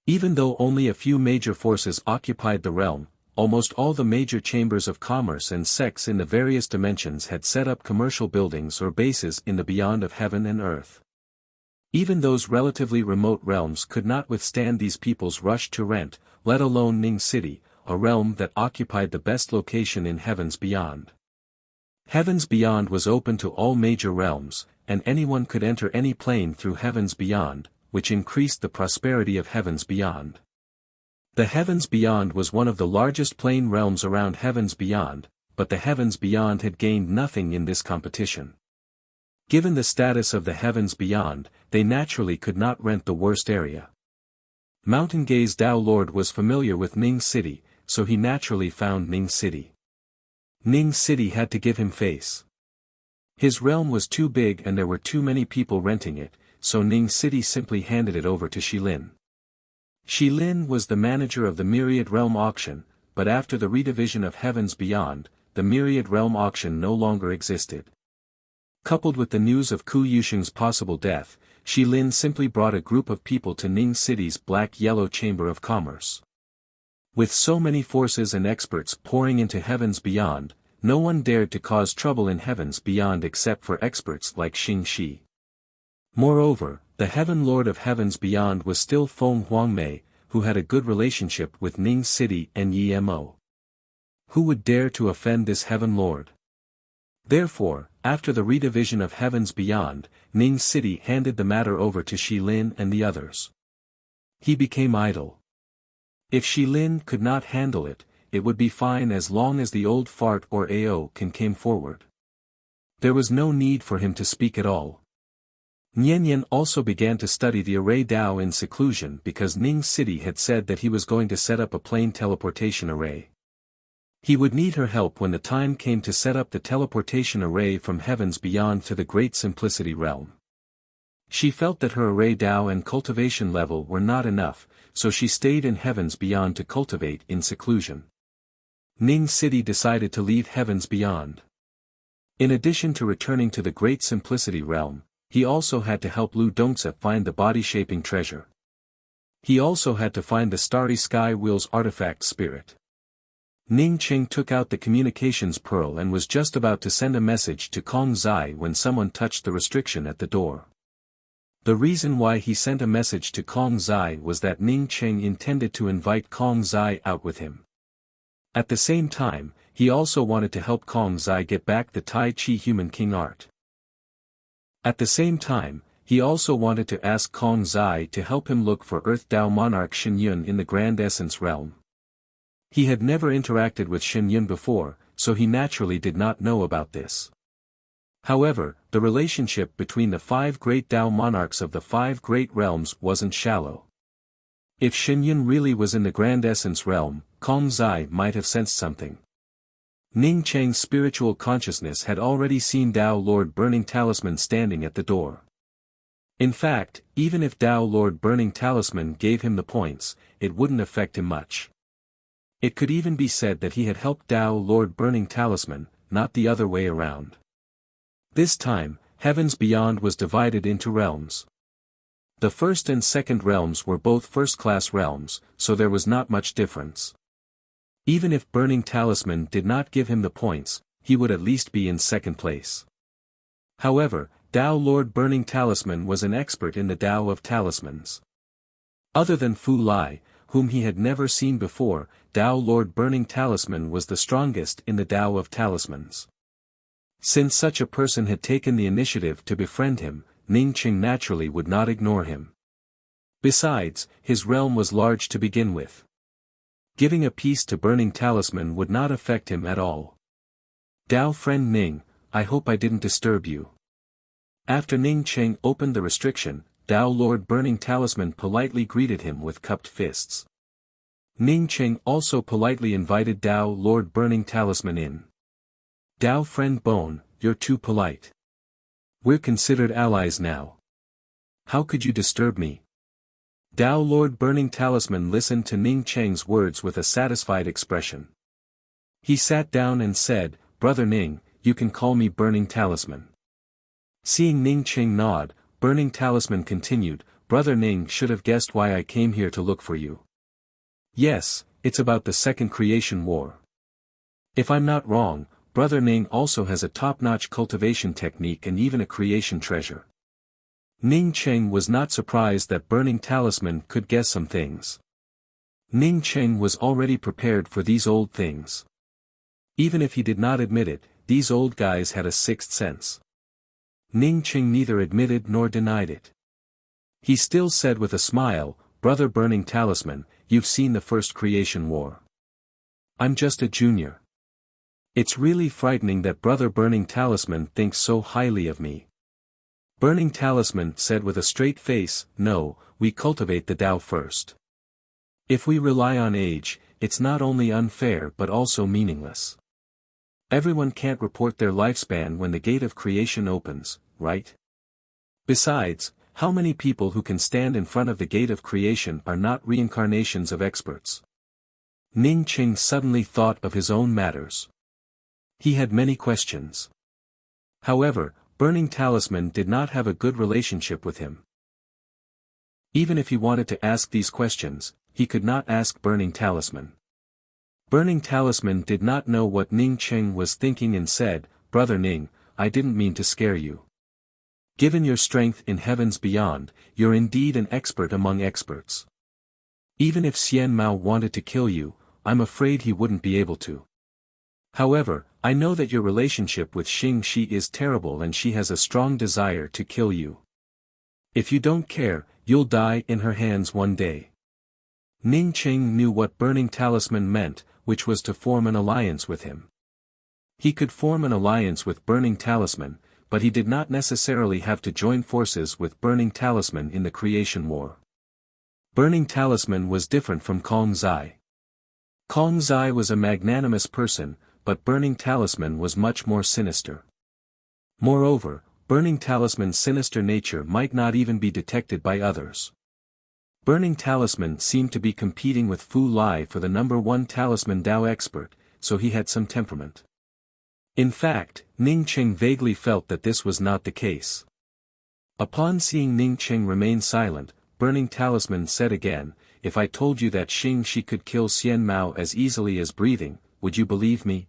Even though only a few major forces occupied the realm, almost all the major chambers of commerce and sects in the various dimensions had set up commercial buildings or bases in the beyond of heaven and earth. Even those relatively remote realms could not withstand these people's rush to rent, let alone Ning City, a realm that occupied the best location in heavens beyond. Heavens beyond was open to all major realms, and anyone could enter any plane through heavens beyond, which increased the prosperity of heavens beyond. The heavens beyond was one of the largest plane realms around heavens beyond, but the heavens beyond had gained nothing in this competition. Given the status of the heavens beyond, they naturally could not rent the worst area. Mountain Gaze Dao Lord was familiar with Ning City, so he naturally found Ning City. Ning City had to give him face. His realm was too big and there were too many people renting it, so Ning City simply handed it over to Shilin. Shilin was the manager of the Myriad Realm Auction, but after the redivision of Heavens Beyond, the Myriad Realm Auction no longer existed. Coupled with the news of Ku Yusheng's possible death, Shilin simply brought a group of people to Ning City's Black-Yellow Chamber of Commerce. With so many forces and experts pouring into Heavens Beyond, no one dared to cause trouble in Heavens Beyond except for experts like Xing Shi. Moreover, the Heaven Lord of Heavens Beyond was still Feng Huangmei, who had a good relationship with Ning City and Yi Mo. Who would dare to offend this Heaven Lord? Therefore, after the redivision of Heavens Beyond, Ning City handed the matter over to Shilin and the others. He became idle. If Shilin could not handle it, it would be fine as long as the old fart or Ao came forward. There was no need for him to speak at all. Nianyan also began to study the array Dao in seclusion because Ning City had said that he was going to set up a plane teleportation array. He would need her help when the time came to set up the teleportation array from Heavens Beyond to the Great Simplicity realm. She felt that her array Dao and cultivation level were not enough, so she stayed in Heavens Beyond to cultivate in seclusion. Ning City decided to leave Heavens Beyond. In addition to returning to the Great Simplicity realm, he also had to help Lu Dongsa find the body-shaping treasure. He also had to find the Starry Sky Wheel's artifact spirit. Ning Qing took out the communications pearl and was just about to send a message to Kong Zai when someone touched the restriction at the door. The reason why he sent a message to Kong Zai was that Ning Qing intended to invite Kong Zai out with him. At the same time, he also wanted to help Kong Zai get back the Tai Chi Human King art. At the same time, he also wanted to ask Kong Zai to help him look for Earth Dao monarch Shen Yun in the Grand Essence realm. He had never interacted with Shen Yun before, so he naturally did not know about this. However, the relationship between the 5 great Dao monarchs of the 5 great realms wasn't shallow. If Shen Yun really was in the Grand Essence realm, Kong Zai might have sensed something. Ning Cheng's spiritual consciousness had already seen Dao Lord Burning Talisman standing at the door. In fact, even if Dao Lord Burning Talisman gave him the points, it wouldn't affect him much. It could even be said that he had helped Dao Lord Burning Talisman, not the other way around. This time, Heavens Beyond was divided into realms. The first and second realms were both first-class realms, so there was not much difference. Even if Burning Talisman did not give him the points, he would at least be in second place. However, Dao Lord Burning Talisman was an expert in the Dao of Talismans. Other than Fu Lai, whom he had never seen before, Dao Lord Burning Talisman was the strongest in the Dao of Talismans. Since such a person had taken the initiative to befriend him, Ning Cheng naturally would not ignore him. Besides, his realm was large to begin with. Giving a piece to Burning Talisman would not affect him at all. Dao friend Ning, I hope I didn't disturb you. After Ning Cheng opened the restriction, Dao Lord Burning Talisman politely greeted him with cupped fists. Ning Cheng also politely invited Dao Lord Burning Talisman in. Dao friend Bone, you're too polite. We're considered allies now. How could you disturb me? Dao Lord Burning Talisman listened to Ning Cheng's words with a satisfied expression. He sat down and said, Brother Ning, you can call me Burning Talisman. Seeing Ning Cheng nod, Burning Talisman continued, Brother Ning should have guessed why I came here to look for you. Yes, it's about the Second Creation War. If I'm not wrong, Brother Ning also has a top-notch cultivation technique and even a creation treasure. Ning Cheng was not surprised that Burning Talisman could guess some things. Ning Cheng was already prepared for these old things. Even if he did not admit it, these old guys had a sixth sense. Ning Cheng neither admitted nor denied it. He still said with a smile, Brother Burning Talisman, you've seen the First Creation War. I'm just a junior. It's really frightening that Brother Burning Talisman thinks so highly of me. Burning Talisman said with a straight face, no, we cultivate the Tao first. If we rely on age, it's not only unfair but also meaningless. Everyone can't report their lifespan when the gate of creation opens, right? Besides, how many people who can stand in front of the gate of creation are not reincarnations of experts? Ning Cheng suddenly thought of his own matters. He had many questions. However, Burning Talisman did not have a good relationship with him. Even if he wanted to ask these questions, he could not ask Burning Talisman. Burning Talisman did not know what Ning Cheng was thinking and said, Brother Ning, I didn't mean to scare you. Given your strength in Heavens Beyond, you're indeed an expert among experts. Even if Xian Mao wanted to kill you, I'm afraid he wouldn't be able to. However, I know that your relationship with Xing Shi is terrible and she has a strong desire to kill you. If you don't care, you'll die in her hands one day. Ning Cheng knew what Burning Talisman meant, which was to form an alliance with him. He could form an alliance with Burning Talisman, but he did not necessarily have to join forces with Burning Talisman in the Creation War. Burning Talisman was different from Kong Zai. Kong Zai was a magnanimous person, but Burning Talisman was much more sinister. Moreover, Burning Talisman's sinister nature might not even be detected by others. Burning Talisman seemed to be competing with Fu Lai for the #1 Talisman Dao expert, so he had some temperament. In fact, Ning Cheng vaguely felt that this was not the case. Upon seeing Ning Cheng remain silent, Burning Talisman said again, if I told you that Xing Shi could kill Xian Mao as easily as breathing, would you believe me?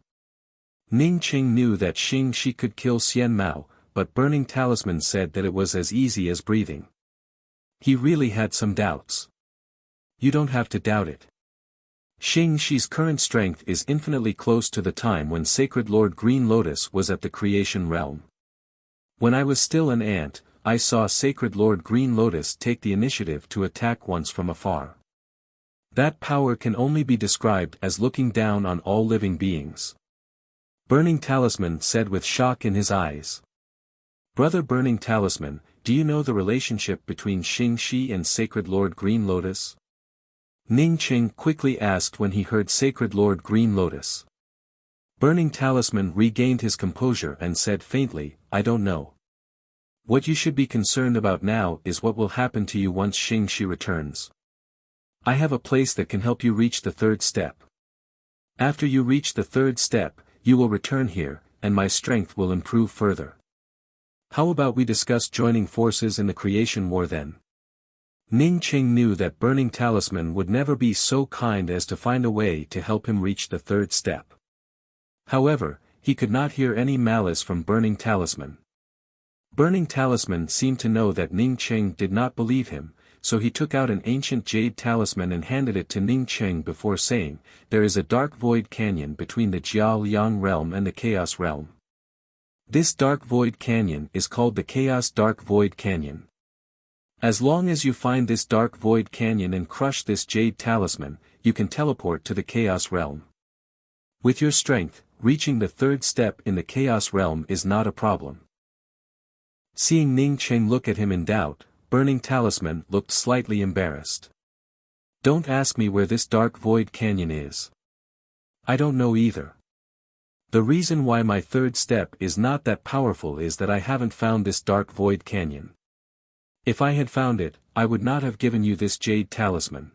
Ning Cheng knew that Xing Shi could kill Xian Mao, but Burning Talisman said that it was as easy as breathing. He really had some doubts. You don't have to doubt it. Xing Shi's current strength is infinitely close to the time when Sacred Lord Green Lotus was at the creation realm. When I was still an ant, I saw Sacred Lord Green Lotus take the initiative to attack once from afar. That power can only be described as looking down on all living beings. Burning Talisman said with shock in his eyes. Brother Burning Talisman, do you know the relationship between Xing Shi and Sacred Lord Green Lotus? Ning Qing quickly asked when he heard Sacred Lord Green Lotus. Burning Talisman regained his composure and said faintly, I don't know. What you should be concerned about now is what will happen to you once Xing Shi returns. I have a place that can help you reach the third step. After you reach the third step, you will return here, and my strength will improve further. How about we discuss joining forces in the creation war then? Ning Qing knew that Burning Talisman would never be so kind as to find a way to help him reach the third step. However, he could not hear any malice from Burning Talisman. Burning Talisman seemed to know that Ning Qing did not believe him, so he took out an ancient jade talisman and handed it to Ning Qing before saying, there is a dark void canyon between the Jiao Liang realm and the Chaos realm. This dark void canyon is called the Chaos Dark Void Canyon. As long as you find this dark void canyon and crush this jade talisman, you can teleport to the Chaos realm. With your strength, reaching the third step in the Chaos realm is not a problem. Seeing Ning Qing look at him in doubt, Burning Talisman looked slightly embarrassed. Don't ask me where this dark void canyon is. I don't know either. The reason why my third step is not that powerful is that I haven't found this dark void canyon. If I had found it, I would not have given you this jade talisman.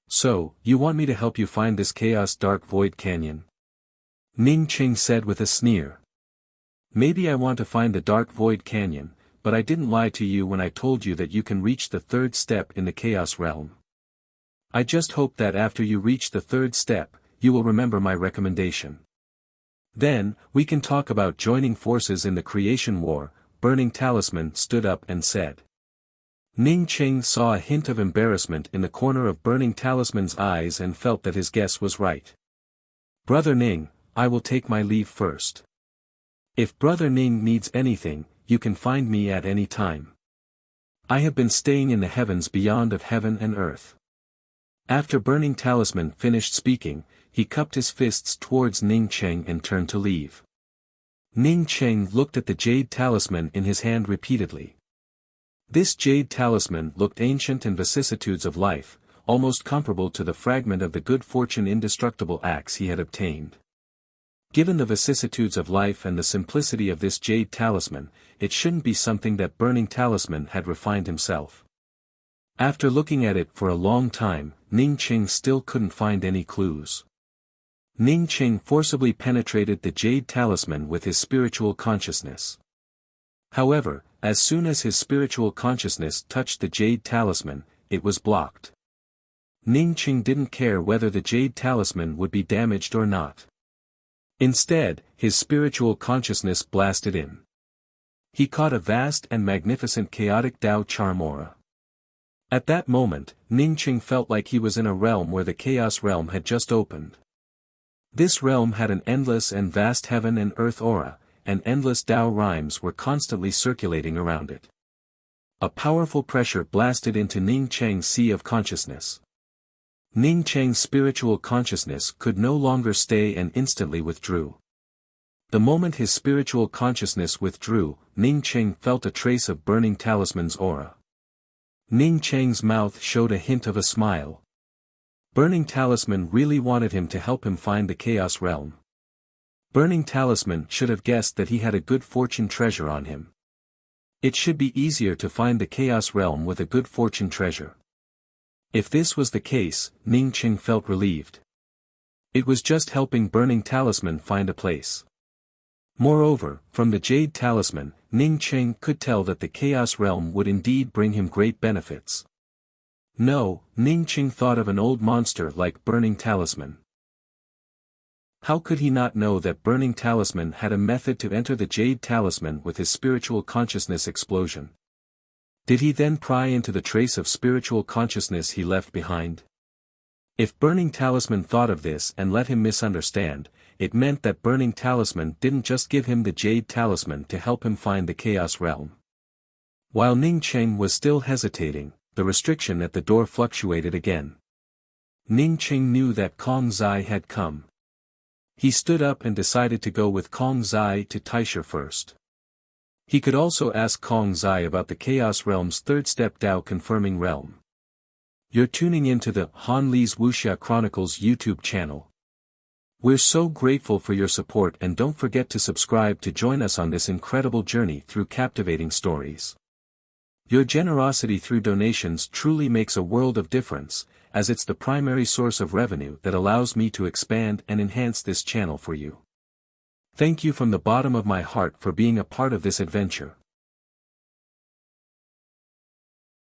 So, you want me to help you find this Chaos Dark Void Canyon? Ning Qing said with a sneer. Maybe I want to find the Dark Void Canyon, but I didn't lie to you when I told you that you can reach the third step in the Chaos Realm. I just hope that after you reach the third step, you will remember my recommendation. Then, we can talk about joining forces in the creation war. Burning Talisman stood up and said. Ning Qing saw a hint of embarrassment in the corner of Burning Talisman's eyes and felt that his guess was right. Brother Ning, I will take my leave first. If Brother Ning needs anything, you can find me at any time. I have been staying in the heavens beyond of heaven and earth. After Burning Talisman finished speaking, he cupped his fists towards Ning Qing and turned to leave. Ning Qing looked at the jade talisman in his hand repeatedly. This jade talisman looked ancient and vicissitudes of life, almost comparable to the fragment of the good fortune indestructible axe he had obtained. Given the vicissitudes of life and the simplicity of this jade talisman, it shouldn't be something that Burning Talisman had refined himself. After looking at it for a long time, Ning Qing still couldn't find any clues. Ning Qing forcibly penetrated the jade talisman with his spiritual consciousness. However, as soon as his spiritual consciousness touched the jade talisman, it was blocked. Ning Qing didn't care whether the jade talisman would be damaged or not. Instead, his spiritual consciousness blasted in. He caught a vast and magnificent chaotic Dao charm aura. At that moment, Ning Qing felt like he was in a realm where the Chaos Realm had just opened. This realm had an endless and vast heaven and earth aura, and endless Dao rhymes were constantly circulating around it. A powerful pressure blasted into Ning Qing's sea of consciousness. Ning Qing's spiritual consciousness could no longer stay and instantly withdrew. The moment his spiritual consciousness withdrew, Ning Qing felt a trace of Burning Talisman's aura. Ning Qing's mouth showed a hint of a smile. Burning Talisman really wanted him to help him find the Chaos Realm. Burning Talisman should have guessed that he had a good fortune treasure on him. It should be easier to find the Chaos Realm with a good fortune treasure. If this was the case, Ning Qing felt relieved. It was just helping Burning Talisman find a place. Moreover, from the Jade Talisman, Ning Qing could tell that the Chaos Realm would indeed bring him great benefits. No, Ning Qing thought of an old monster like Burning Talisman. How could he not know that Burning Talisman had a method to enter the Jade Talisman with his spiritual consciousness explosion? Did he then pry into the trace of spiritual consciousness he left behind? If Burning Talisman thought of this and let him misunderstand, it meant that Burning Talisman didn't just give him the Jade Talisman to help him find the Chaos Realm. While Ning Cheng was still hesitating, the restriction at the door fluctuated again. Ning Cheng knew that Kong Zai had come. He stood up and decided to go with Kong Zai to Taisha first. He could also ask Kong Zai about the Chaos Realm's third-step Dao confirming realm. You're tuning into the Han Li's Wuxia Chronicles YouTube channel. We're so grateful for your support, and don't forget to subscribe to join us on this incredible journey through captivating stories. Your generosity through donations truly makes a world of difference, as it's the primary source of revenue that allows me to expand and enhance this channel for you. Thank you from the bottom of my heart for being a part of this adventure.